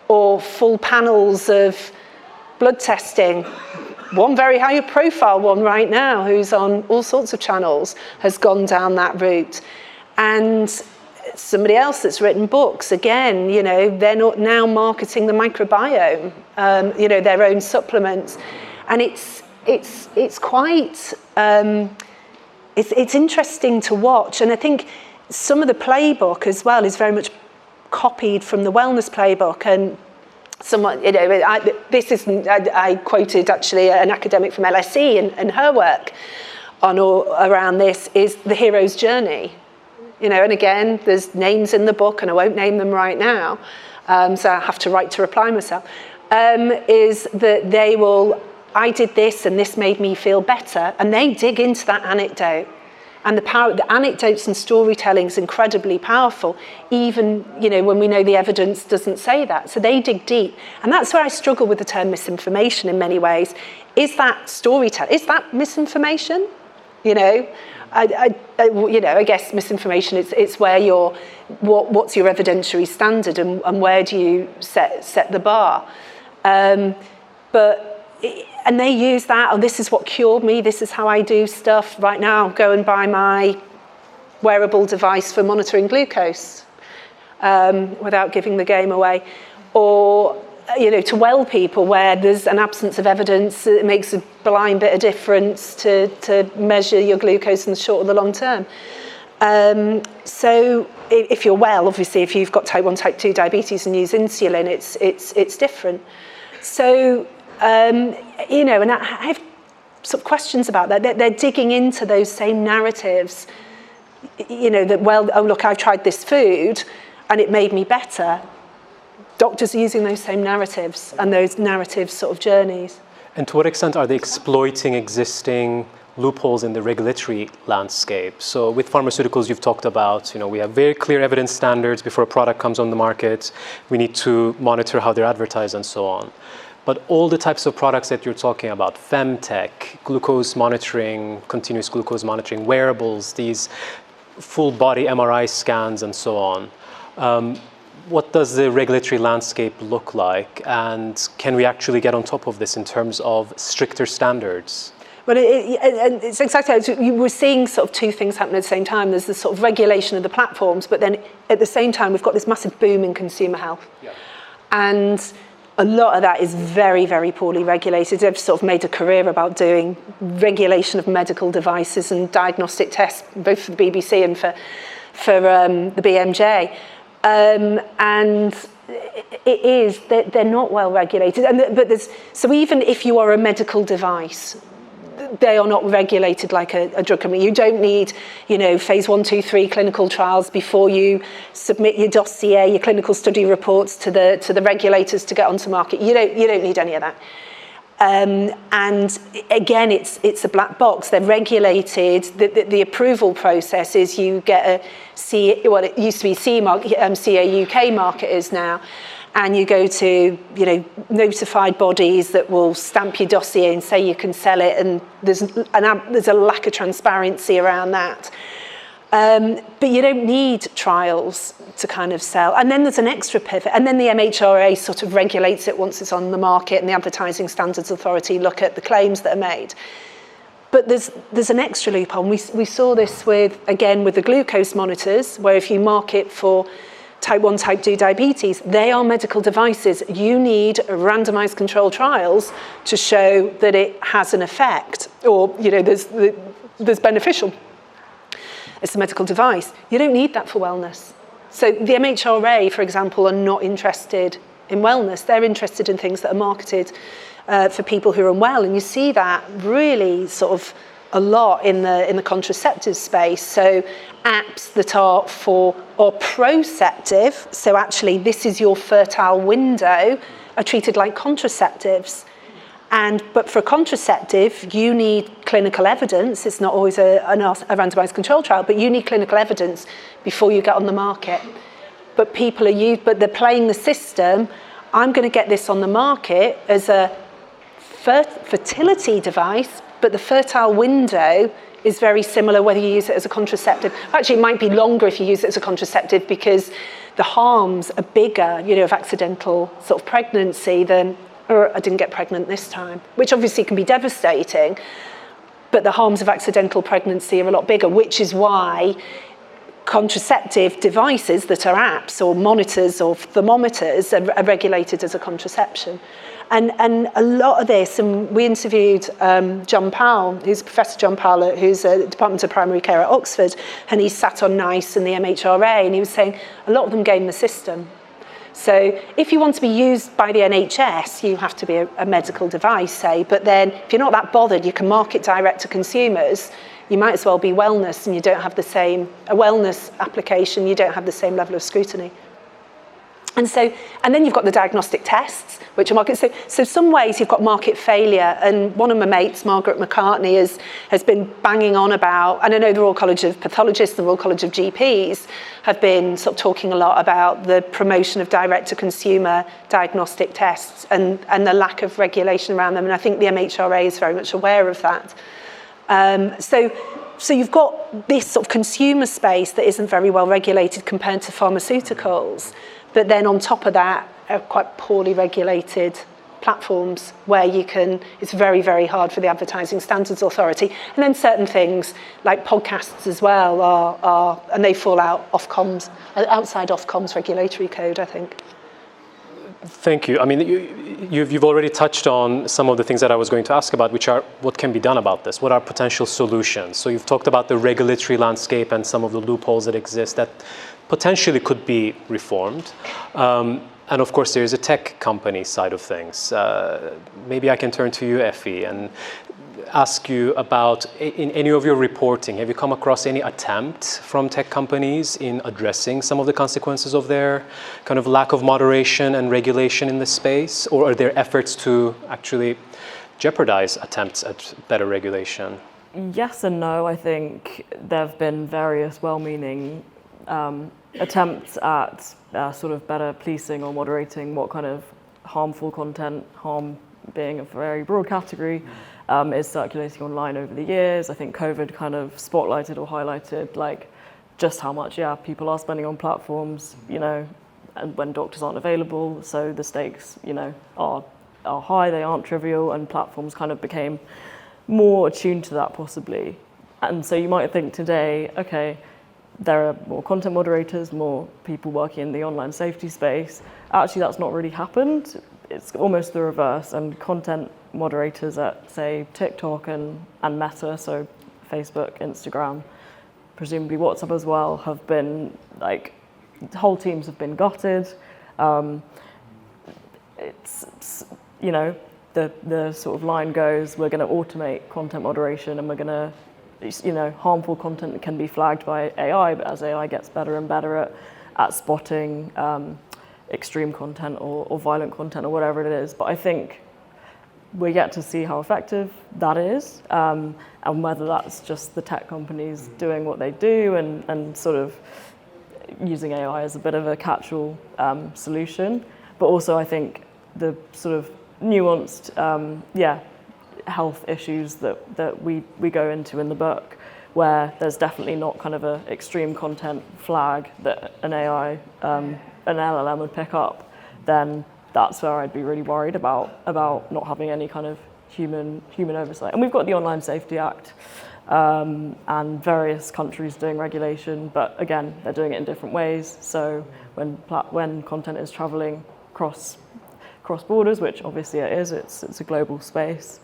B: or full panels of blood testing. One very high profile one right now who's on all sorts of channels has gone down that route. And somebody else that's written books, again, they're not now marketing the microbiome, their own supplements. And it's quite, it's interesting to watch. And I think some of the playbook as well is very much copied from the wellness playbook. And someone, I quoted actually an academic from LSE and her work around this is the hero's journey. And again, there's names in the book, and I won't name them right now, so I have to write to reply myself, is that I did this and this made me feel better, and they dig into that anecdote. And the anecdotes and storytelling is incredibly powerful, even when we know the evidence doesn't say that. So they dig deep, and that's where I struggle with the term misinformation in many ways. Is that storytelling? Is that misinformation? I guess misinformation. It's where what's your evidentiary standard, and where do you set the bar? And they use that, oh, this is what cured me, this is how I do stuff. Right now, go and buy my wearable device for monitoring glucose without giving the game away. Or, to well people where there's an absence of evidence, it makes a blind bit of difference to measure your glucose in the short or the long term. So if you're well, obviously, if you've got type 1, type 2 diabetes and use insulin, it's different. So, and I have sort of questions about that. They're digging into those same narratives, that, well, oh, look, I tried this food and it made me better. Doctors are using those same narratives and those narrative sort of journeys.
A: And to what extent are they exploiting existing loopholes in the regulatory landscape. So with pharmaceuticals, you've talked about, we have very clear evidence standards before a product comes on the market. We need to monitor how they're advertised and so on. But all the types of products that you're talking about, femtech, glucose monitoring, continuous glucose monitoring, wearables, these full body MRI scans and so on, what does the regulatory landscape look like? And can we actually get on top of this in terms of stricter standards?
B: Well, it's exactly, we're seeing sort of two things happen at the same time. There's this sort of regulation of the platforms, but then at the same time, we've got this massive boom in consumer health. Yeah. And a lot of that is very, very poorly regulated. They've sort of made a career about doing regulation of medical devices and diagnostic tests, both for the BBC and for the BMJ. And it is, they're not well regulated. So even if you are a medical device, they are not regulated like a drug company. You don't need, phase 1, 2, 3 clinical trials before you submit your dossier, your clinical study reports to the regulators to get onto market. You don't need any of that. And again, it's a black box. They're regulated. The approval process is you get it used to be CE mark, CA UK marketers now. And you go to, notified bodies that will stamp your dossier and say you can sell it, and there's a lack of transparency around that. But you don't need trials to kind of sell. And then there's an extra pivot, and then the MHRA sort of regulates it once it's on the market, and the Advertising Standards Authority look at the claims that are made. But there's an extra loophole. We saw this with the glucose monitors, where if you market for type 1, type 2 diabetes, they are medical devices. You need randomized controlled trials to show that it has an effect, or there's beneficial. It's a medical device. You don't need that for wellness. So the MHRA, for example, are not interested in wellness. They're interested in things that are marketed for people who are unwell, and you see that really sort of a lot in the contraceptive space. So apps that are proceptive, so actually this is your fertile window, are treated like contraceptives. But for a contraceptive, you need clinical evidence. It's not always a randomized control trial, but you need clinical evidence before you get on the market. But but they're playing the system. I'm going to get this on the market as a fertility device, but the fertile window is very similar whether you use it as a contraceptive. Actually, it might be longer if you use it as a contraceptive, because the harms are bigger, of accidental sort of pregnancy than, I didn't get pregnant this time, which obviously can be devastating, but the harms of accidental pregnancy are a lot bigger, which is why contraceptive devices that are apps or monitors or thermometers are regulated as a contraception. And a lot of this, and we interviewed John Powell, who's Professor John Powell, who's a Department of Primary Care at Oxford, and he sat on NICE and the MHRA, and he was saying a lot of them game the system. So if you want to be used by the NHS, you have to be a medical device, say, but then if you're not that bothered, you can market direct to consumers, you might as well be wellness, and you don't have a wellness application, you don't have the same level of scrutiny. And then you've got the diagnostic tests, which are market. So some ways you've got market failure. And one of my mates, Margaret McCartney, has been banging on about, and I know the Royal College of Pathologists, the Royal College of GPs have been sort of talking a lot about the promotion of direct-to-consumer diagnostic tests and the lack of regulation around them. And I think the MHRA is very much aware of that. So you've got this sort of consumer space that isn't very well regulated compared to pharmaceuticals. But then on top of that, are quite poorly regulated platforms where it's very, very hard for the Advertising Standards Authority. And then certain things like podcasts as well and they fall outside Ofcom's regulatory code, I think.
A: Thank you. I mean, you've already touched on some of the things that I was going to ask about, which are what can be done about this? What are potential solutions? So you've talked about the regulatory landscape and some of the loopholes that exist that potentially could be reformed. And of course, there's a tech company side of things. Maybe I can turn to you, Effie, and ask you about, in any of your reporting, have you come across any attempt from tech companies in addressing some of the consequences of their kind of lack of moderation and regulation in this space? Or are there efforts to actually jeopardize attempts at better regulation?
C: Yes and no. I think there have been various well-meaning attempts at sort of better policing or moderating what kind of harmful content, harm being a very broad category, is circulating online over the years. I think COVID kind of spotlighted or highlighted like just how much people are spending on platforms, and when doctors aren't available, so the stakes, are high, they aren't trivial, and platforms kind of became more attuned to that possibly. And so you might think today, okay, there are more content moderators, more people working in the online safety space. Actually, that's not really happened. It's almost the reverse, and content moderators at, say, TikTok and Meta, so Facebook, Instagram, presumably WhatsApp as well, have been, like, whole teams have been gutted. It's the sort of line goes, we're going to automate content moderation and we're going to, harmful content can be flagged by AI, but as AI gets better and better at spotting extreme content or violent content or whatever it is. But I think we're yet to see how effective that is, and whether that's just the tech companies doing what they do and sort of using AI as a bit of a catch-all solution. But also I think the sort of nuanced health issues that we go into in the book, where there's definitely not kind of a extreme content flag that an AI, an LLM would pick up, then that's where I'd be really worried about not having any kind of human oversight. And we've got the Online Safety Act and various countries doing regulation, but again, they're doing it in different ways. So when content is traveling cross borders, which obviously it is, it's a global space,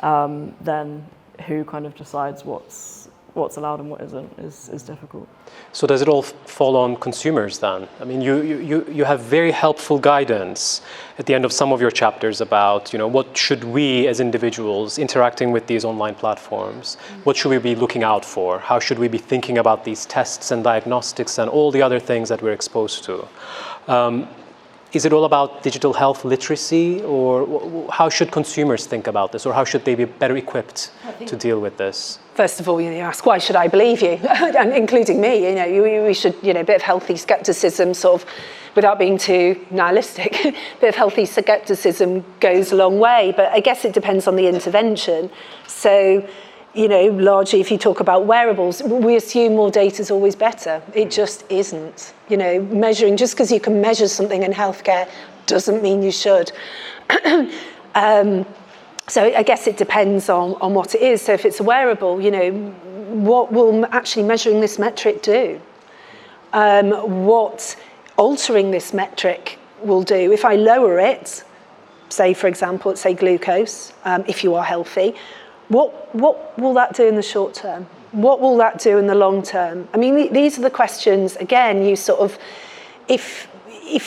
C: then who kind of decides what's allowed and what isn't is difficult.
A: So does it all fall on consumers then? I mean, you have very helpful guidance at the end of some of your chapters about, what should we as individuals interacting with these online platforms, what should we be looking out for? How should we be thinking about these tests and diagnostics and all the other things that we're exposed to? Is it all about digital health literacy, or how should consumers think about this, or how should they be better equipped to deal with this?
B: First of all, you ask, why should I believe you? And including me, we should, a bit of healthy skepticism, sort of, without being too nihilistic, a bit of healthy skepticism goes a long way. But I guess it depends on the intervention. So, largely if you talk about wearables, we assume more data is always better. It just isn't. Measuring, just because you can measure something in healthcare doesn't mean you should. So I guess it depends on what it is. So if it's a wearable, what will actually measuring this metric do? What altering this metric will do? If I lower it, say, for example, say glucose, if you are healthy, what will that do in the short term? What will that do in the long term? I mean, these are the questions, again, you sort of, if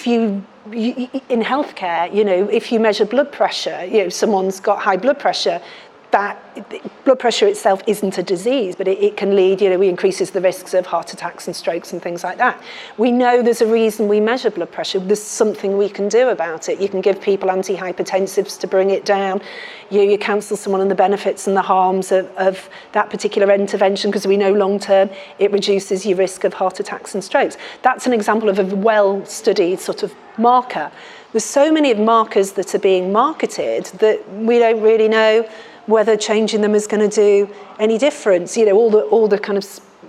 B: you in healthcare, if you measure blood pressure, someone's got high blood pressure, that blood pressure itself isn't a disease, but it can lead, it increases the risks of heart attacks and strokes and things like that. We know there's a reason we measure blood pressure. There's something we can do about it. You can give people antihypertensives to bring it down. You counsel someone on the benefits and the harms of that particular intervention, because we know long term it reduces your risk of heart attacks and strokes. That's an example of a well-studied sort of marker. There's so many of markers that are being marketed that we don't really know whether changing them is going to do any difference. All the kind of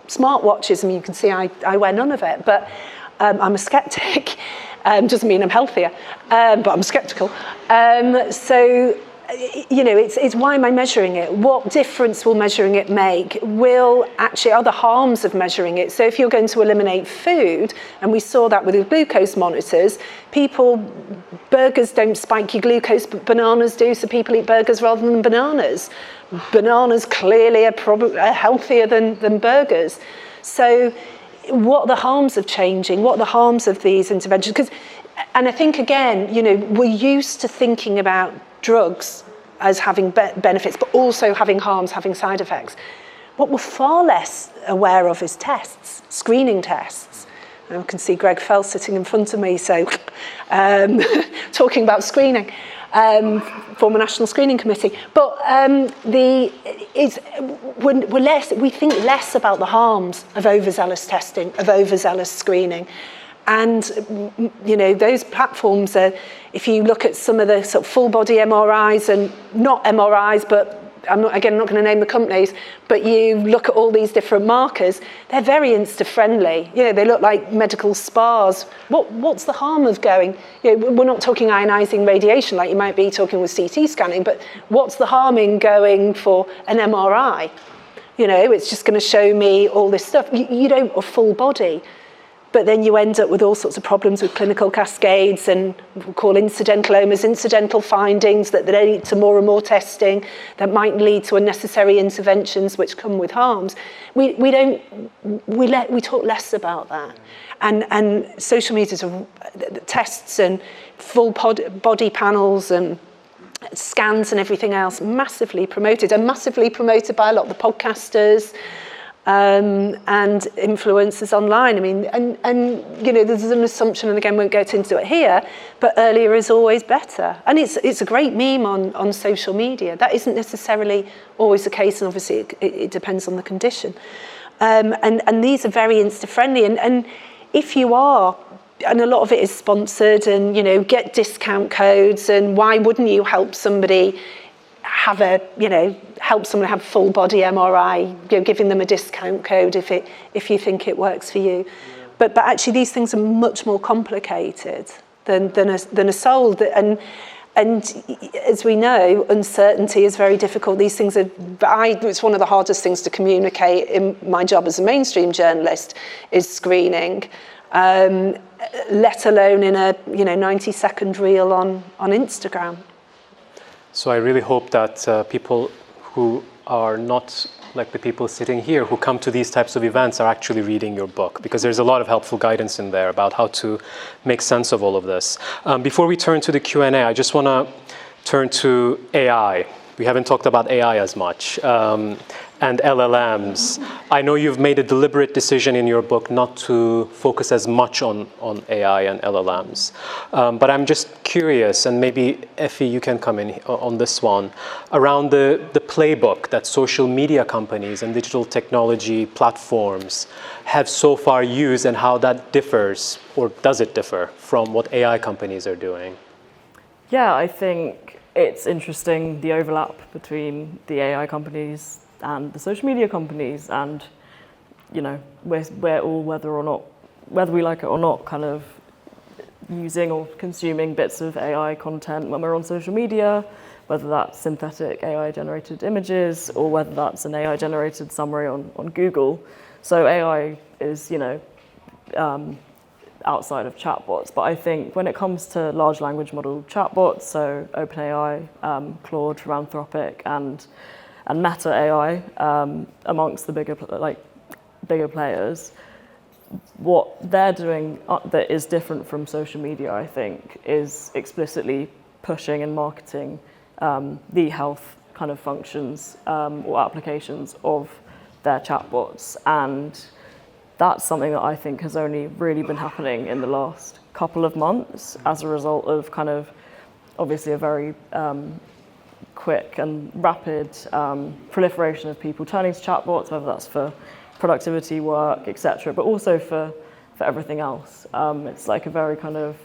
B: smart watches, you can see I wear none of it, but I'm a skeptic. Doesn't mean I'm healthier, but I'm skeptical. So, it's why am I measuring it? What difference will measuring it make? Are the harms of measuring it? So if you're going to eliminate food, and we saw that with the glucose monitors, burgers don't spike your glucose, but bananas do, so people eat burgers rather than bananas. Bananas clearly are healthier than burgers. So what are the harms of changing? What are the harms of these interventions? And I think, again, we're used to thinking about drugs as having benefits, but also having harms, having side effects. What we're far less aware of is tests, screening tests. I can see Greg Fell sitting in front of me, so talking about screening. former National Screening Committee. But we think less about the harms of overzealous testing, of overzealous screening. And, you know, those platforms are, if you look at some of the sort of full body MRIs and not MRIs, but I'm not going to name the companies, but you look at all these different markers, they're very Insta-friendly. You know, they look like medical spas. What's the harm of going? You know, we're not talking ionising radiation like you might be talking with CT scanning, but what's the harm in going for an MRI? You know, it's just going to show me all this stuff. You don't a full body. But then you end up with all sorts of problems with clinical cascades and we'll call incidentalomas, incidental findings that lead to more and more testing that might lead to unnecessary interventions which come with harms. We talk less about that. And social media tests and full body panels and scans and everything else massively promoted, and massively promoted by a lot of the podcasters. And influencers online. I mean, and you know, there's an assumption, and again, won't go into it here, but earlier is always better. And it's a great meme on social media. That isn't necessarily always the case, and obviously it depends on the condition. And these are very Insta-friendly. And if you are, and a lot of it is sponsored, and you know, get discount codes, and why wouldn't you help somebody help someone have full body MRI, you know, giving them a discount code if you think it works for you. Yeah. But actually these things are much more complicated than a soul. And as we know, uncertainty is very difficult. These things it's one of the hardest things to communicate in my job as a mainstream journalist is screening, let alone in a 90-second reel on Instagram.
A: So I really hope that people who are not like the people sitting here who come to these types of events are actually reading your book, because there's a lot of helpful guidance in there about how to make sense of all of this. Before we turn to the Q&A, I just want to turn to AI. We haven't talked about AI as much. And LLMs. I know you've made a deliberate decision in your book not to focus as much on AI and LLMs. But I'm just curious, and maybe Effie, you can come in on this one, around the playbook that social media companies and digital technology platforms have so far used, and how that differs, or does it differ, from what AI companies are doing? Yeah,
C: I think it's interesting, the overlap between the AI companies and the social media companies, and you know, we're all, whether we like it or not, kind of using or consuming bits of AI content when we're on social media, whether that's synthetic AI generated images or whether that's an AI generated summary on Google. So AI is, you know, outside of chatbots, but I think when it comes to large language model chatbots, so OpenAI, Claude from Anthropic, and Meta AI, amongst the bigger players, what they're doing that is different from social media, I think, is explicitly pushing and marketing the health kind of functions or applications of their chatbots. And that's something that I think has only really been happening in the last couple of months as a result of kind of obviously a very quick and rapid proliferation of people turning to chatbots, whether that's for productivity work, etc., but also for everything else. It's like a very kind of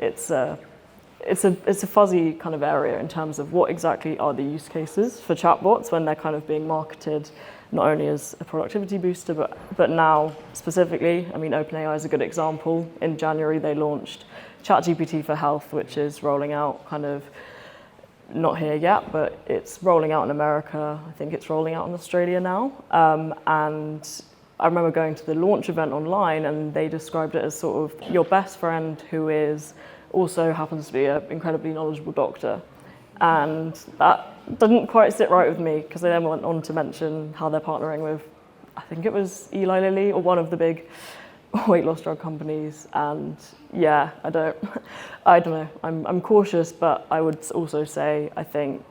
C: it's a fuzzy kind of area in terms of what exactly are the use cases for chatbots when they're kind of being marketed not only as a productivity booster, but now specifically. I mean, OpenAI is a good example. In January, they launched ChatGPT for Health, which is rolling out kind of not here yet, but it's rolling out in America. I think it's rolling out in Australia now. And I remember going to the launch event online, and they described it as sort of your best friend who is also happens to be an incredibly knowledgeable doctor. And that didn't quite sit right with me, because they then went on to mention how they're partnering with, I think it was Eli Lilly or one of the big weight loss drug companies. And yeah, I don't know. I'm cautious, but I would also say I think,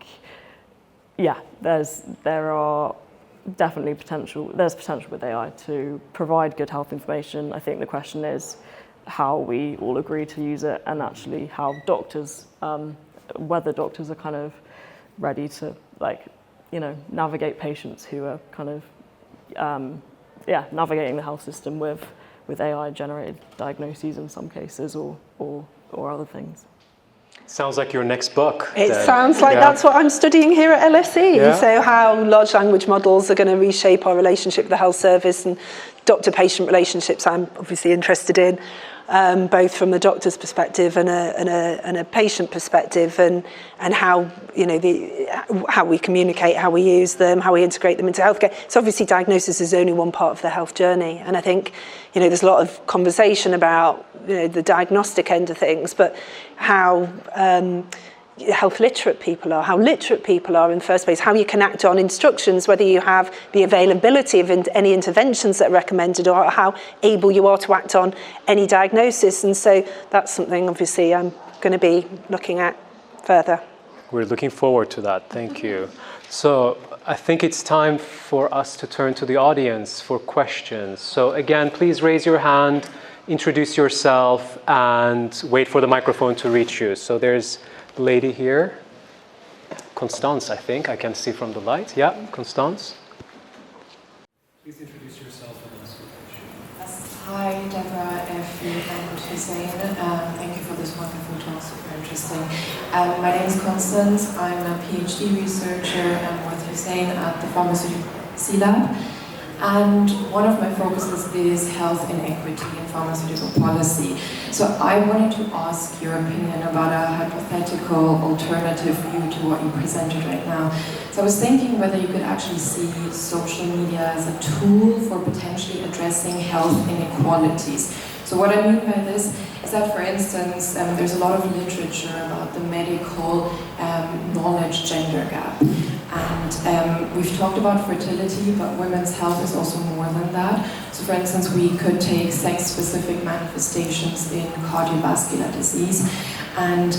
C: yeah, there's potential with AI to provide good health information. I think the question is how we all agree to use it, and actually how doctors, whether doctors are kind of ready to navigate patients who are kind of navigating the health system with AI-generated diagnoses in some cases, or other things.
A: Sounds like your next book.
B: It sounds like that's what I'm studying here at LSE.
A: Yeah.
B: So how large language models are going to reshape our relationship with the health service, and doctor-patient relationships I'm obviously interested in, both from a doctor's perspective and a patient perspective, and how how we communicate, how we use them, how we integrate them into healthcare. So obviously diagnosis is only one part of the health journey, and I think there's a lot of conversation about the diagnostic end of things, but how health literate people are, how literate people are in the first place, how you can act on instructions, whether you have the availability of any interventions that are recommended, or how able you are to act on any diagnosis. And so that's something obviously I'm going to be looking at further.
A: We're looking forward to that. Thank you. So I think it's time for us to turn to the audience for questions. So again, please raise your hand, introduce yourself, and wait for the microphone to reach you. So there's a lady here. Constance, I think. I can see from the light. Yeah, Constance.
D: Please introduce yourself and ask your question.
E: Hi, Deborah, Effie, and Huseyin. Thank you for this wonderful talk, super interesting. My name is Constance. I'm a PhD researcher with Huseyin at the Pharmaceutical lab. And one of my focuses is health inequity in pharmaceutical policy. So I wanted to ask your opinion about a hypothetical alternative view to what you presented right now. So I was thinking whether you could actually see social media as a tool for potentially addressing health inequalities. So what I mean by this is that, for instance, there's a lot of literature about the medical knowledge gender gap. And we've talked about fertility, but women's health is also more than that. So for instance, we could take sex-specific manifestations in cardiovascular disease. And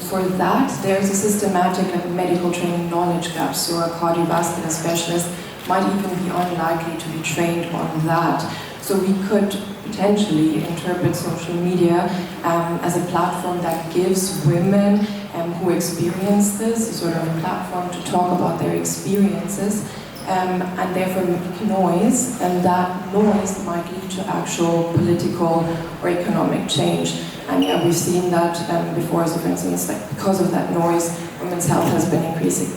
E: for that, there's a systematic medical training knowledge gap. So a cardiovascular specialist might even be unlikely to be trained on that. So we could potentially interpret social media as a platform that gives women who experience this a sort of a platform to talk about their experiences, and therefore make noise, and that noise might lead to actual political or economic change. And yeah, we've seen that before. So for instance, because of that noise, women's health has been increasing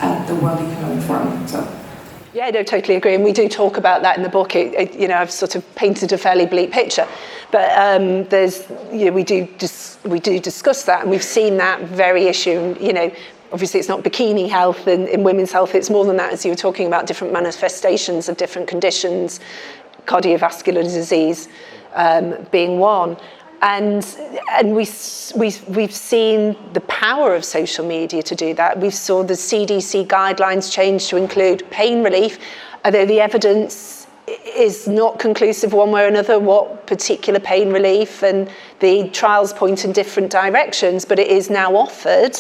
E: at the World Economic Forum. So.
B: Yeah, no, totally agree, and we do talk about that in the book. I've sort of painted a fairly bleak picture, but we do discuss that, and we've seen that very issue. Obviously, it's not bikini health in women's health; it's more than that. As you were talking about, different manifestations of different conditions, cardiovascular disease being one. And we've seen the power of social media to do that. We saw the CDC guidelines change to include pain relief, although the evidence is not conclusive one way or another what particular pain relief, and the trials point in different directions, but it is now offered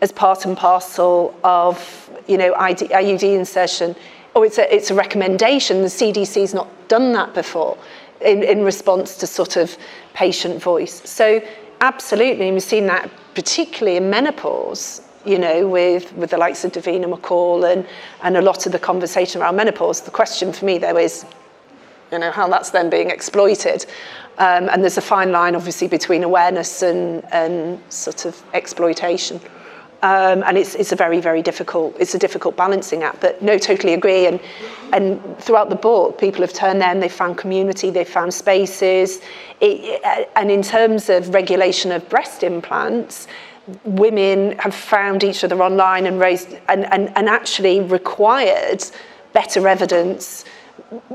B: as part and parcel of IUD insertion, or it's a recommendation. The CDC's not done that before in response to sort of patient voice. So absolutely, and we've seen that particularly in menopause, with the likes of Davina McCall and a lot of the conversation around menopause. The question for me though is, how that's then being exploited. And there's a fine line obviously between awareness and sort of exploitation. And it's a very, very difficult balancing act, but no, totally agree. And throughout the book, people have turned there and they've found community, they've found spaces. And in terms of regulation of breast implants, women have found each other online and raised and actually required better evidence,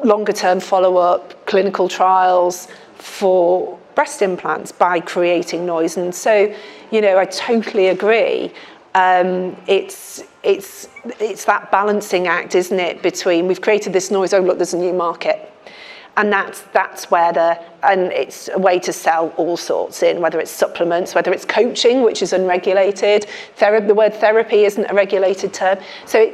B: longer term follow-up, clinical trials for breast implants by creating noise. And so, I totally agree. It's that balancing act, isn't it, between we've created this noise, oh look, there's a new market. And that's where and it's a way to sell all sorts in, whether it's supplements, whether it's coaching, which is unregulated. The word therapy isn't a regulated term. So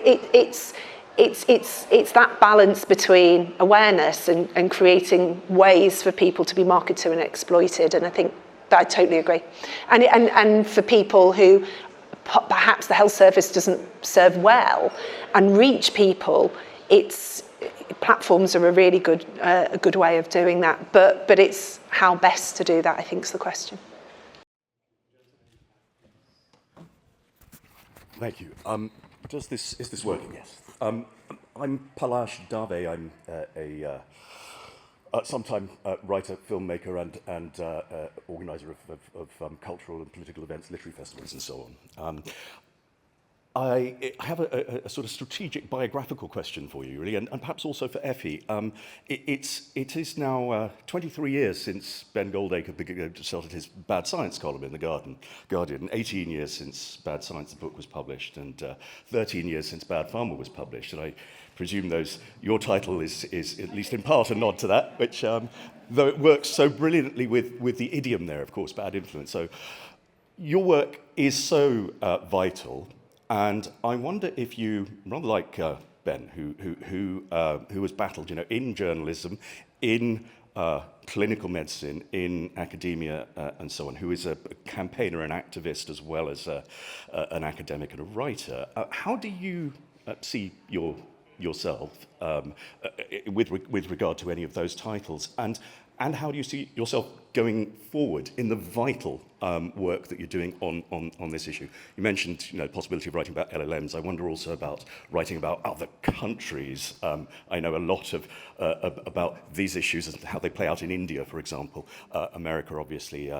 B: it's that balance between awareness and creating ways for people to be marketed to and exploited, and I think that I totally agree. And for people who perhaps the health service doesn't serve well and reach people, platforms are a really good way of doing that. But it's how best to do that, I think, is the question.
F: Thank you. Is this working? Yes. I'm Palash Dave. I'm a sometime writer, filmmaker, and organizer of cultural and political events, literary festivals, and so on. I have a sort of strategic biographical question for you, really, and perhaps also for Effie. It is now 23 years since Ben Goldacre started his Bad Science column in the Guardian, 18 years since Bad Science, the book, was published, and 13 years since Bad Pharma was published. And I presume your title is at least in part a nod to that, which, though it works so brilliantly with the idiom there, of course, bad influence. So your work is so vital. And I wonder if you, rather like Ben, who has battled, in journalism, in clinical medicine, in academia, and so on, who is a campaigner, an activist, as well as an academic and a writer, how do you see yourself with regard to any of those titles, and how do you see yourself going forward in the vital work that you're doing on this issue? You mentioned, the possibility of writing about LLMs. I wonder also about writing about other countries. I know a lot about these issues and how they play out in India, for example. America, obviously,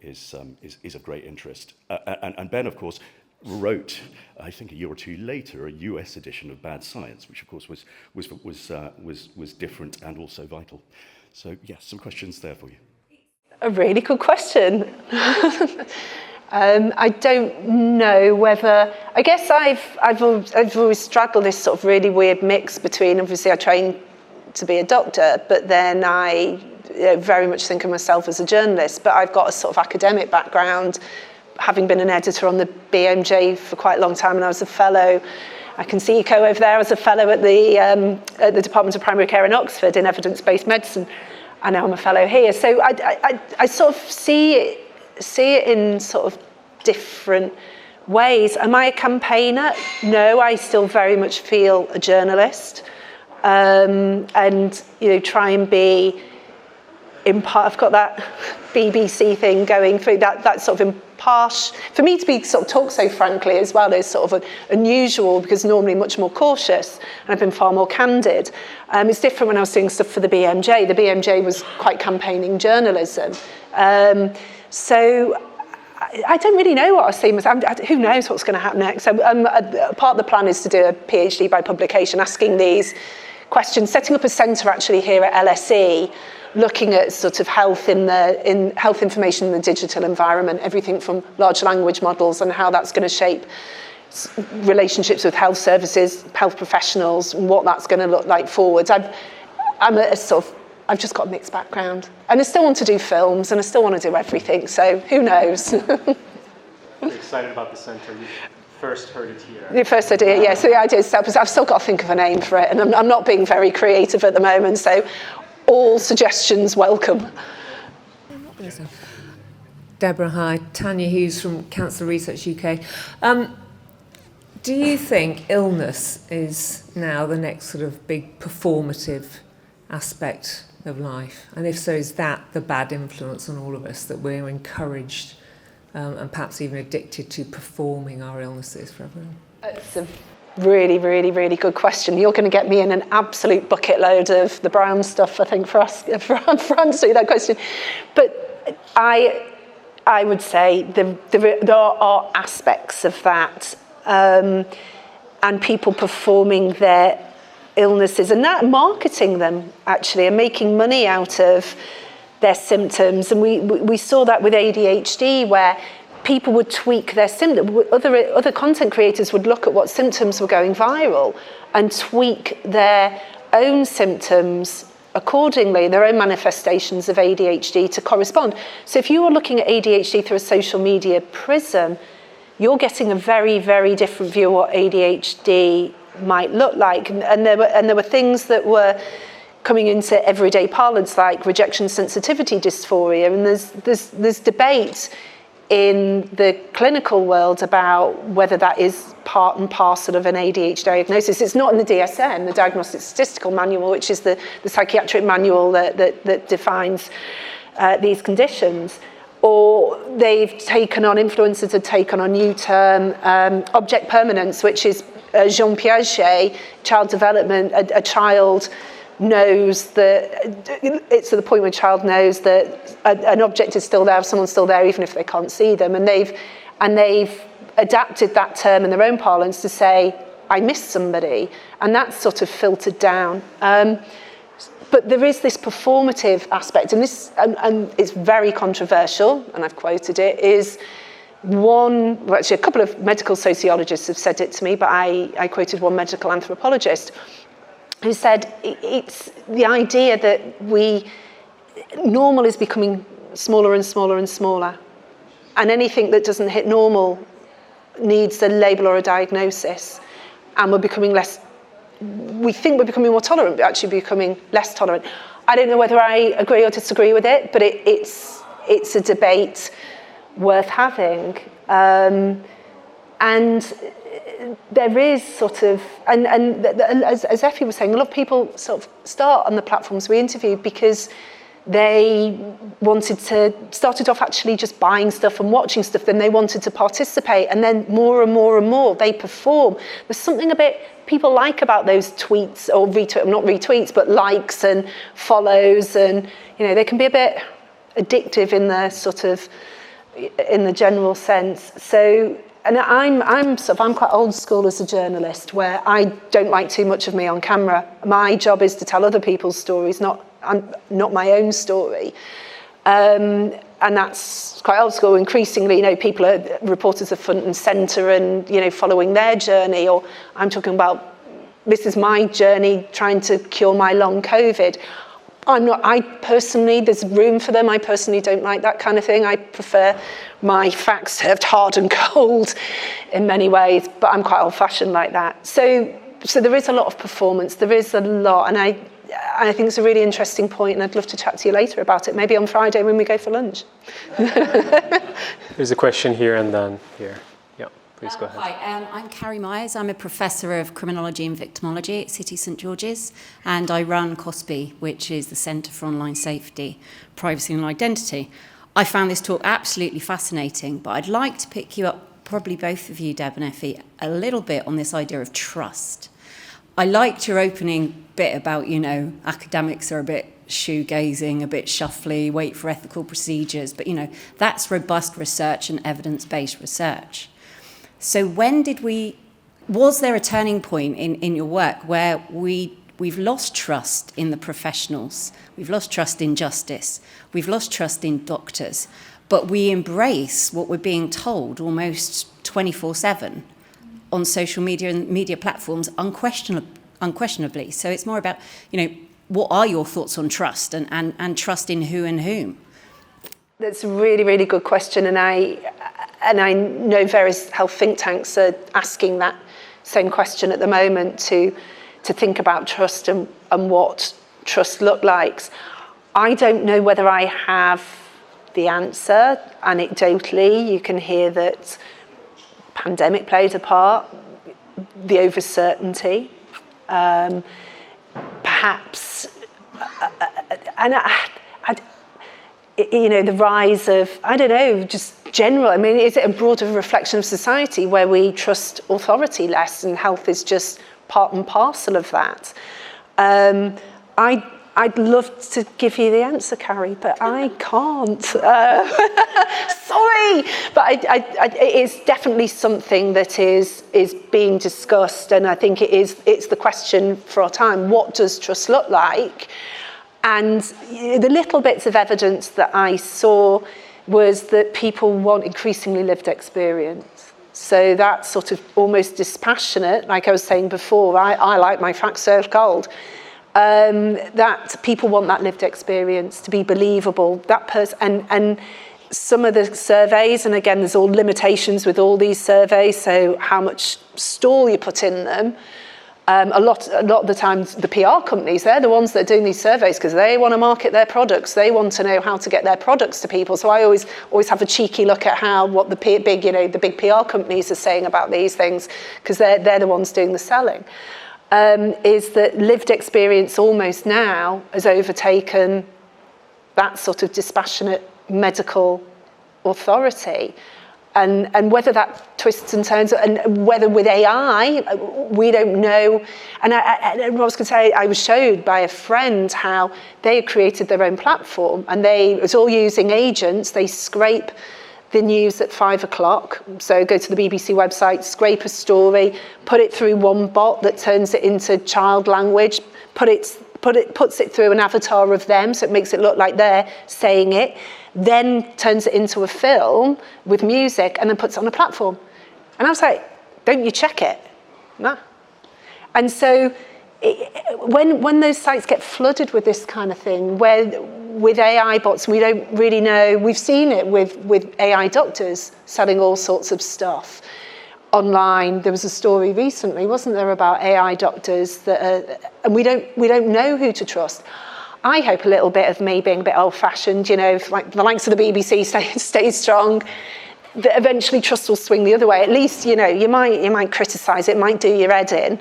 F: is of great interest. And Ben, of course, wrote, I think a year or two later, a US edition of Bad Science, which of course was different and also vital. So yes, some questions there for you.
B: A really good question. I don't know whether, I guess I've always struggled this sort of really weird mix between, obviously I trained to be a doctor, but then I very much think of myself as a journalist, but I've got a sort of academic background, having been an editor on the BMJ for quite a long time, and I was a fellow. I can see Eco over there. I was a fellow at the Department of Primary Care in Oxford in evidence-based medicine, and now I'm a fellow here. So I sort of see it in sort of different ways. Am I a campaigner? No, I still very much feel a journalist, and try and be in part. I've got that BBC thing going through, that sort of impartial. For me to be sort of talk so frankly as well is sort of unusual, because normally much more cautious, and I've been far more candid. It's different when I was doing stuff for the BMJ. The BMJ was quite campaigning journalism. So I don't really know what I see myself. Who knows what's going to happen next? So part of the plan is to do a PhD by publication, asking these questions, setting up a centre actually here at LSE, looking at sort of health in health information in the digital environment, everything from large language models and how that's going to shape relationships with health services, health professionals, and what that's going to look like forwards. I've just got a mixed background, and I still want to do films, and I still want to do everything. So who knows?
A: You're excited about the centre. You first heard it here.
B: You first heard it, yeah. So the idea is I've still got to think of a name for it, and I'm not being very creative at the moment. So all suggestions welcome.
G: Deborah, hi. Tanya Hughes from Cancer Research UK. Do you think illness is now the next sort of big performative aspect of life? And if so, is that the bad influence on all of us, that we're encouraged and perhaps even addicted to performing our illnesses for everyone?
B: It's a really, really, really good question. You're going to get me in an absolute bucket load of the brown stuff, I think, for answering that question. But I would say there are aspects of that, and people performing their illnesses and that marketing them actually and making money out of their symptoms. And we saw that with ADHD, where people would tweak their symptoms. Other content creators would look at what symptoms were going viral and tweak their own symptoms accordingly, their own manifestations of ADHD to correspond. So if you are looking at ADHD through a social media prism, you're getting a very, very different view of what ADHD might look like. And there were things that were coming into everyday parlance, like rejection sensitivity dysphoria. And there's debate in the clinical world about whether that is part and parcel of an ADHD diagnosis. It's not in the DSM, the Diagnostic Statistical Manual, which is the psychiatric manual that defines these conditions. Or they've taken on, influencers have taken on a new term, object permanence, which is Jean Piaget, child development. A child knows that, it's to the point where a child knows that an object is still there, someone's still there, even if they can't see them. And they've adapted that term in their own parlance to say, I missed somebody. And that's sort of filtered down. But there is this performative aspect, and it's very controversial, and I've quoted it, is actually a couple of medical sociologists have said it to me, but I quoted one medical anthropologist who said it's the idea that normal is becoming smaller and smaller and smaller, and anything that doesn't hit normal needs a label or a diagnosis, and we think we're becoming more tolerant, but actually becoming less tolerant. I don't know whether I agree or disagree with it, but it's a debate worth having. And there is sort of, and as Effie was saying, a lot of people sort of start on the platforms we interviewed because they started off actually just buying stuff and watching stuff, then they wanted to participate, and then more and more and more they perform. There's something a bit people like about those tweets or not retweets, but likes and follows, and they can be a bit addictive in the general sense. So, and I'm quite old school as a journalist, where I don't like too much of me on camera. My job is to tell other people's stories, not my own story. And that's quite old school. Increasingly, reporters are front and centre and, following their journey, or I'm talking about, this is my journey trying to cure my long COVID. There's room for them. I personally don't like that kind of thing. I prefer my facts served hard and cold in many ways, but I'm quite old-fashioned like that. So there is a lot of performance. There is a lot, and I think it's a really interesting point, and I'd love to chat to you later about it, maybe on Friday when we go for lunch.
A: There's a question here and then here. Yeah, please go ahead.
H: Hi, I'm Carrie Myers. I'm a professor of criminology and victimology at City St George's, and I run COSBI, which is the Centre for Online Safety, Privacy and Identity. I found this talk absolutely fascinating, but I'd like to pick you up, probably both of you, Deb and Effie, a little bit on this idea of trust. I liked your opening bit about, academics are a bit shoegazing, a bit shuffly, wait for ethical procedures, but, that's robust research and evidence-based research. So was there a turning point in your work where we've lost trust in the professionals, we've lost trust in justice, we've lost trust in doctors, but we embrace what we're being told almost 24/7 on social media and media platforms unquestionably. So it's more about, what are your thoughts on trust and trust in who and whom?
B: That's a really, really good question, and I know various health think tanks are asking that same question at the moment to think about trust and what trust looks like. I don't know whether I have the answer. Anecdotally, you can hear that pandemic played a part, the over-certainty, perhaps, the rise of, just general, is it a broader reflection of society where we trust authority less, and health is just part and parcel of that? I'd love to give you the answer, Carrie, but I can't. Sorry, but it is definitely something that is being discussed, and I think it's the question for our time. What does trust look like? And the little bits of evidence that I saw was that people want increasingly lived experience. So that's sort of almost dispassionate, like I was saying before. I like my facts served cold. That people want that lived experience to be believable. That person, and some of the surveys, and again, there's all limitations with all these surveys. So how much stall you put in them, A lot of the times, the PR companies, they're the ones that are doing these surveys because they want to market their products. They want to know how to get their products to people. So I always have a cheeky look at what the big PR companies are saying about these things, because they're the ones doing the selling. Is that lived experience almost now has overtaken that sort of dispassionate medical authority. And whether that twists and turns, and whether with AI, we don't know. And I was going to say, I was showed by a friend how they had created their own platform, and it was all using agents. They scrape the news at 5 o'clock. So go to the BBC website, scrape a story, put it through one bot that turns it into child language, puts it through an avatar of them, so it makes it look like they're saying it, then turns it into a film with music, and then puts it on a platform. And I was like, don't you check it? No. And so when those sites get flooded with this kind of thing, where with AI bots, we don't really know, we've seen it with AI doctors selling all sorts of stuff online. There was a story recently, wasn't there, about AI doctors and we don't know who to trust. I hope a little bit of me being a bit old-fashioned, like the likes of the BBC stay strong, that eventually trust will swing the other way. At least, you might criticise it, might do your head in,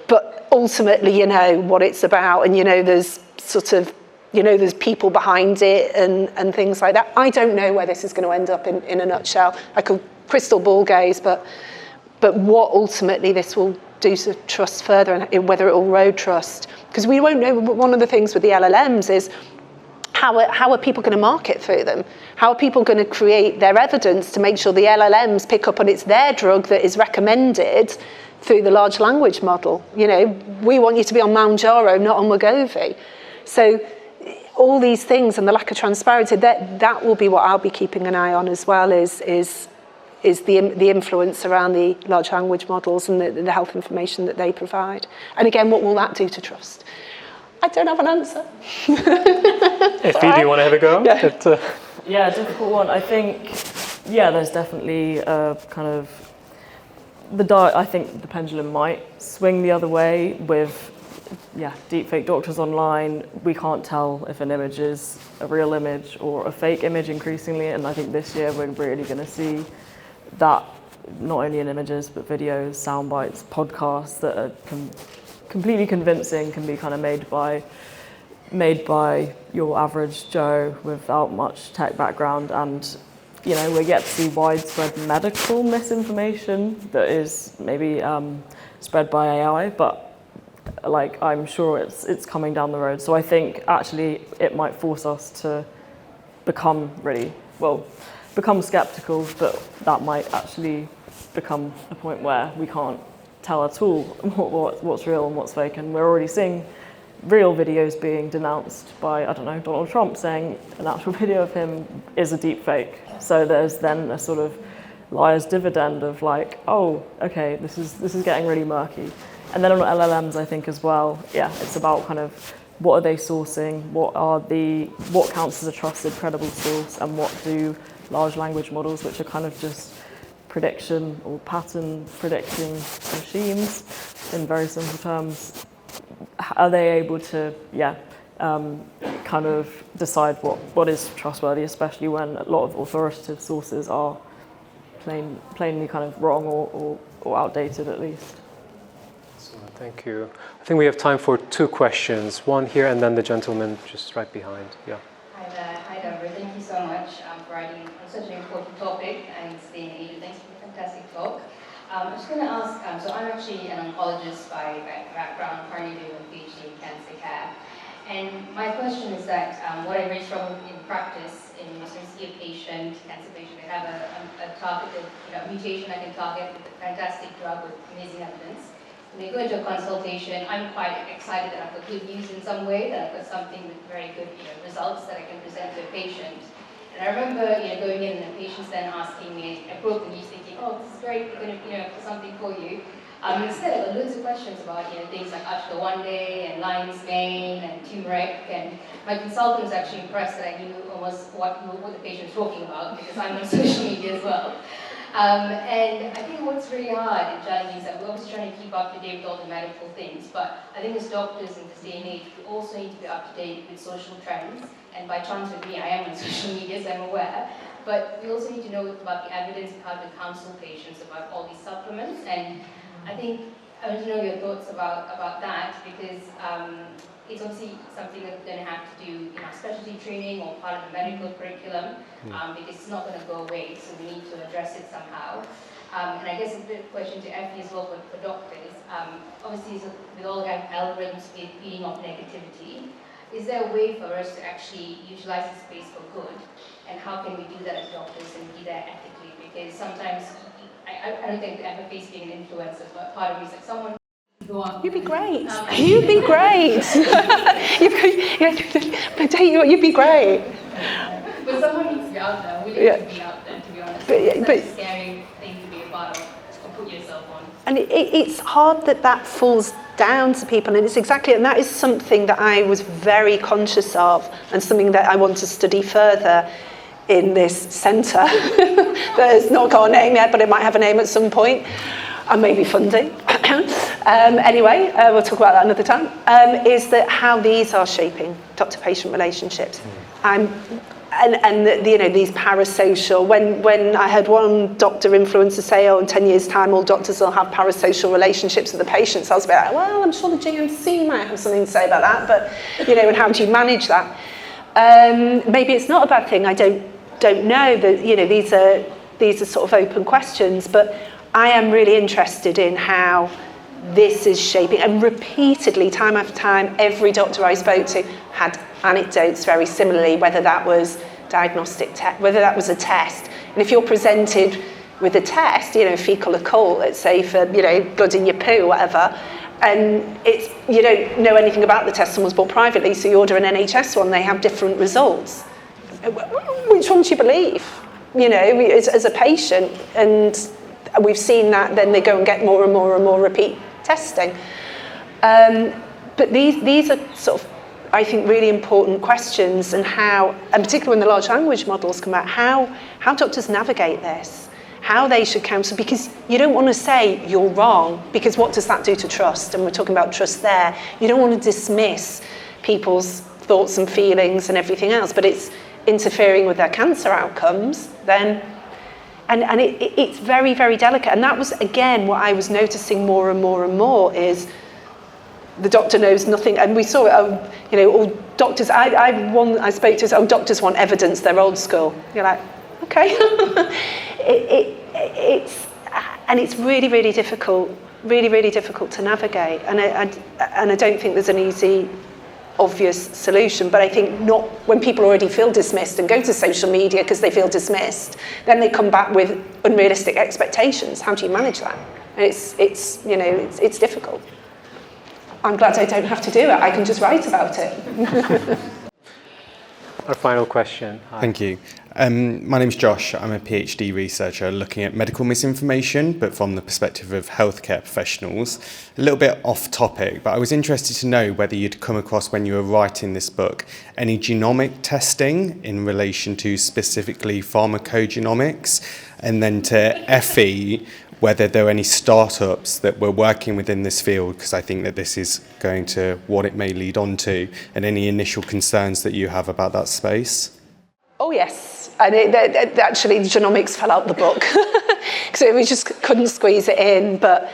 B: but ultimately you know what it's about, and there's sort of, there's people behind it and things like that. I don't know where this is going to end up in a nutshell. I could crystal ball gaze, but what ultimately this will do to trust further, and whether it will erode trust. Because we won't know. One of the things with the LLMs is how are people going to market through them? How are people going to create their evidence to make sure the LLMs pick up on it's their drug that is recommended through the large language model? We want you to be on Mounjaro, not on Wegovy. So all these things and the lack of transparency, that will be what I'll be keeping an eye on as well, is the influence around the large language models and the health information that they provide. And again, what will that do to trust? I don't have an answer.
A: Effie, do you want to have a go?
B: Yeah.
C: Yeah, difficult one. I think, there's definitely a kind of I think the pendulum might swing the other way with, deepfake doctors online. We can't tell if an image is a real image or a fake image increasingly, and I think this year we're really going to see that not only in images but videos, sound bites, podcasts that are completely convincing, can be kind of made by your average Joe without much tech background. And we're yet to see widespread medical misinformation that is maybe spread by AI, but I'm sure it's coming down the road. So I think actually it might force us to become skeptical, but that might actually become a point where we can't tell at all what's real and what's fake. And we're already seeing real videos being denounced by, Donald Trump, saying an actual video of him is a deep fake. So there's then a sort of liar's dividend of okay, this is getting really murky. And then on LLMs, I think as well, it's about kind of what are they sourcing, what counts as a trusted, credible source, and what do large language models, which are kind of just prediction or pattern predicting machines in very simple terms, are they able to kind of decide what is trustworthy, especially when a lot of authoritative sources are plainly kind of wrong or outdated at least.
A: Excellent, thank you. I think we have time for 2 questions, one here and then the gentleman just right behind. Yeah.
I: Hi there. Hi Deborah, thank you so much for writing on such an important topic and staying engaged. Thanks for the fantastic talk. I'm just going to ask, so I'm actually an oncologist by background, currently doing a PhD in cancer care. And my question is that what I really struggle in practice, in you see a patient, cancer patient, they have a targeted mutation I can target with a fantastic drug with amazing evidence. When they go into a consultation, I'm quite excited that I've got good news in some way, that I've got something with very good results that I can present to a patient. And I remember going in and the patients then asking me, I broke the news thinking, oh, this is great, we're going to put something for you. Instead, I got loads of questions about things like Ashta One Day and lion's mane and turmeric, and my consultant was actually impressed that I knew almost what the patient was talking about, because I'm on social media as well. And I think what's really hard and challenging is that we're always trying to keep up to date with all the medical things, but I think as doctors in this day and age, we also need to be up to date with social trends. And by chance with me, I am on social media, so I'm aware. But we also need to know about the evidence and how to counsel patients about all these supplements. And I think I want to know your thoughts about that, because it's obviously something that we're going to have to do in our specialty training or part of the medical curriculum, because it's not going to go away, so we need to address it somehow. And I guess a bit of a question to Effie as well for doctors. Obviously, so with all the algorithms feeding off negativity, is there a way for us to actually utilize the space for good? And how can we do that as doctors and be there ethically? Because sometimes, I don't think ever face being an influencer, but part of me is like someone go on.
B: You'd be great. You'd be great. You'd be great.
I: But someone needs to be out there. We need to be out there, to be honest. It's a scary thing to be a part of, or put yourself on.
B: And it's hard that falls down to people, and and that is something that I was very conscious of, and something that I want to study further in this centre that has not got a name yet, but it might have a name at some point, and maybe funding. Anyway, we'll talk about that another time. Is that how these are shaping doctor-patient relationships? These parasocial. When I heard one doctor influencer say, "Oh, in 10 years' time, all doctors will have parasocial relationships with the patients," I was a bit like, "Well, I'm sure the GMC might have something to say about that." But and how do you manage that? Maybe it's not a bad thing. I don't know. That these are sort of open questions, but I am really interested in how this is shaping. And repeatedly, time after time, every doctor I spoke to had anecdotes very similarly, whether that was whether that was a test. And if you're presented with a test, fecal occult, let's say for, blood in your poo, whatever, and you don't know anything about the test, someone's bought privately, so you order an NHS one, they have different results. Which one do you believe? As a patient, and we've seen that then they go and get more and more and more repeat testing. But these are sort of, I think, really important questions, and particularly when the large language models come out, how doctors navigate this, how they should counsel, because you don't want to say you're wrong, because what does that do to trust? And we're talking about trust there. You don't want to dismiss people's thoughts and feelings and everything else, but it's interfering with their cancer outcomes, then, and it's very, very delicate. And that was, again, what I was noticing more and more and more is the doctor knows nothing, and we saw it. All doctors. I spoke to. Doctors want evidence. They're old school. You're like, okay. It's really, really difficult. Really, really difficult to navigate. And I don't think there's an easy, obvious solution. But I think not when people already feel dismissed and go to social media because they feel dismissed. Then they come back with unrealistic expectations. How do you manage that? And it's difficult. I'm glad I don't have to do it. I can just write about it.
A: Our final question. Hi.
J: Thank you. My name's Josh. I'm a PhD researcher looking at medical misinformation, but from the perspective of healthcare professionals. A little bit off topic, but I was interested to know whether you'd come across, when you were writing this book, any genomic testing in relation to specifically pharmacogenomics, and then to Effie, whether there are any startups that were working within this field, because I think that this is going to what it may lead on to, and any initial concerns that you have about that space.
B: Oh yes, and actually genomics fell out the book because we just couldn't squeeze it in. But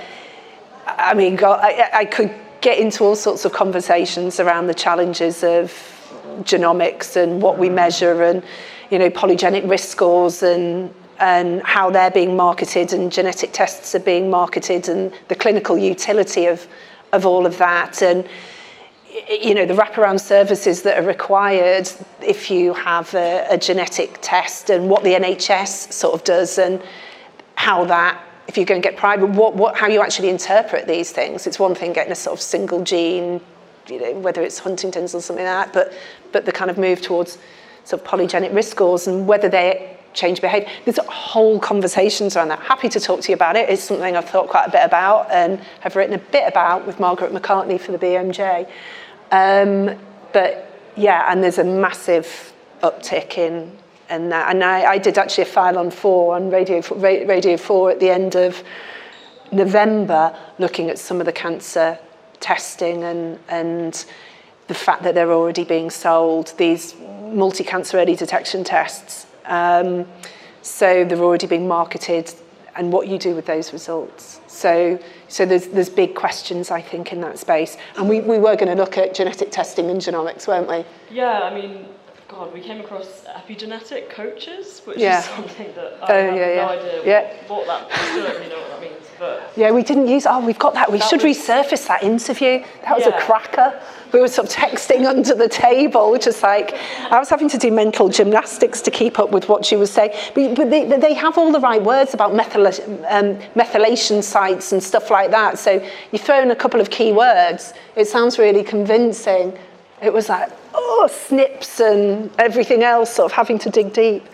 B: I mean, God, I could get into all sorts of conversations around the challenges of genomics and what we measure, and polygenic risk scores and how they're being marketed, and genetic tests are being marketed, and the clinical utility of all of that, and the wraparound services that are required if you have a genetic test, and what the NHS sort of does, and how that, if you're going to get private, how you actually interpret these things. It's one thing getting a sort of single gene, whether it's Huntington's or something like that, but the kind of move towards sort of polygenic risk scores and whether they change behaviour. There's whole conversations around that. Happy to talk to you about it. It's something I've thought quite a bit about and have written a bit about with Margaret McCartney for the BMJ. But yeah, and there's a massive uptick in And I did actually a file on Radio 4 at the end of November, looking at some of the cancer testing and the fact that they're already being sold, these multi-cancer early detection tests. So they're already being marketed, and what you do with those results. So there's big questions, I think, in that space. And we were going to look at genetic testing and genomics, weren't we?
C: Yeah, I mean, God, we came across epigenetic coaches, which is something that I have no idea what that is. I still don't really know what that means. But
B: yeah, we didn't use, we've got that. We should resurface that interview. That was a cracker. We were sort of texting under the table, just like, I was having to do mental gymnastics to keep up with what she was saying. But they have all the right words about methylation sites and stuff like that. So you throw in a couple of key words, it sounds really convincing. It was like, SNPs and everything else, sort of having to dig deep.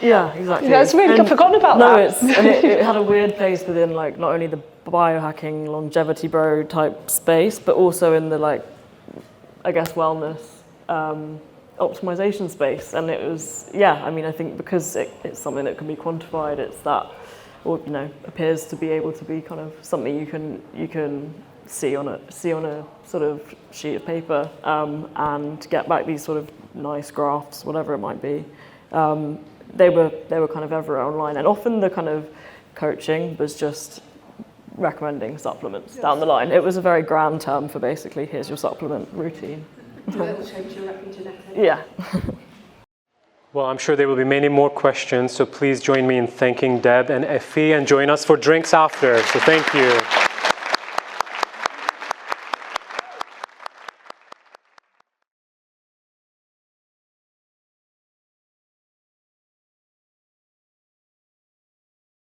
C: Yeah, exactly.
B: That's really, I've forgotten about that.
C: It had a weird place within, like, not only the biohacking, longevity bro type space, but also in the, like, I guess, wellness optimization space. And it was, I mean, I think because it's something that can be quantified, it's that, or, you know, appears to be able to be kind of something you can see on a sort of sheet of paper, and get back these sort of nice graphs, whatever it might be. They were kind of everywhere online, and often the kind of coaching was just recommending supplements down the line. It was a very grand term for basically, here's your supplement routine. Yeah.
A: Well, I'm sure there will be many more questions, so please join me in thanking Deb and Effie, and join us for drinks after. So thank you.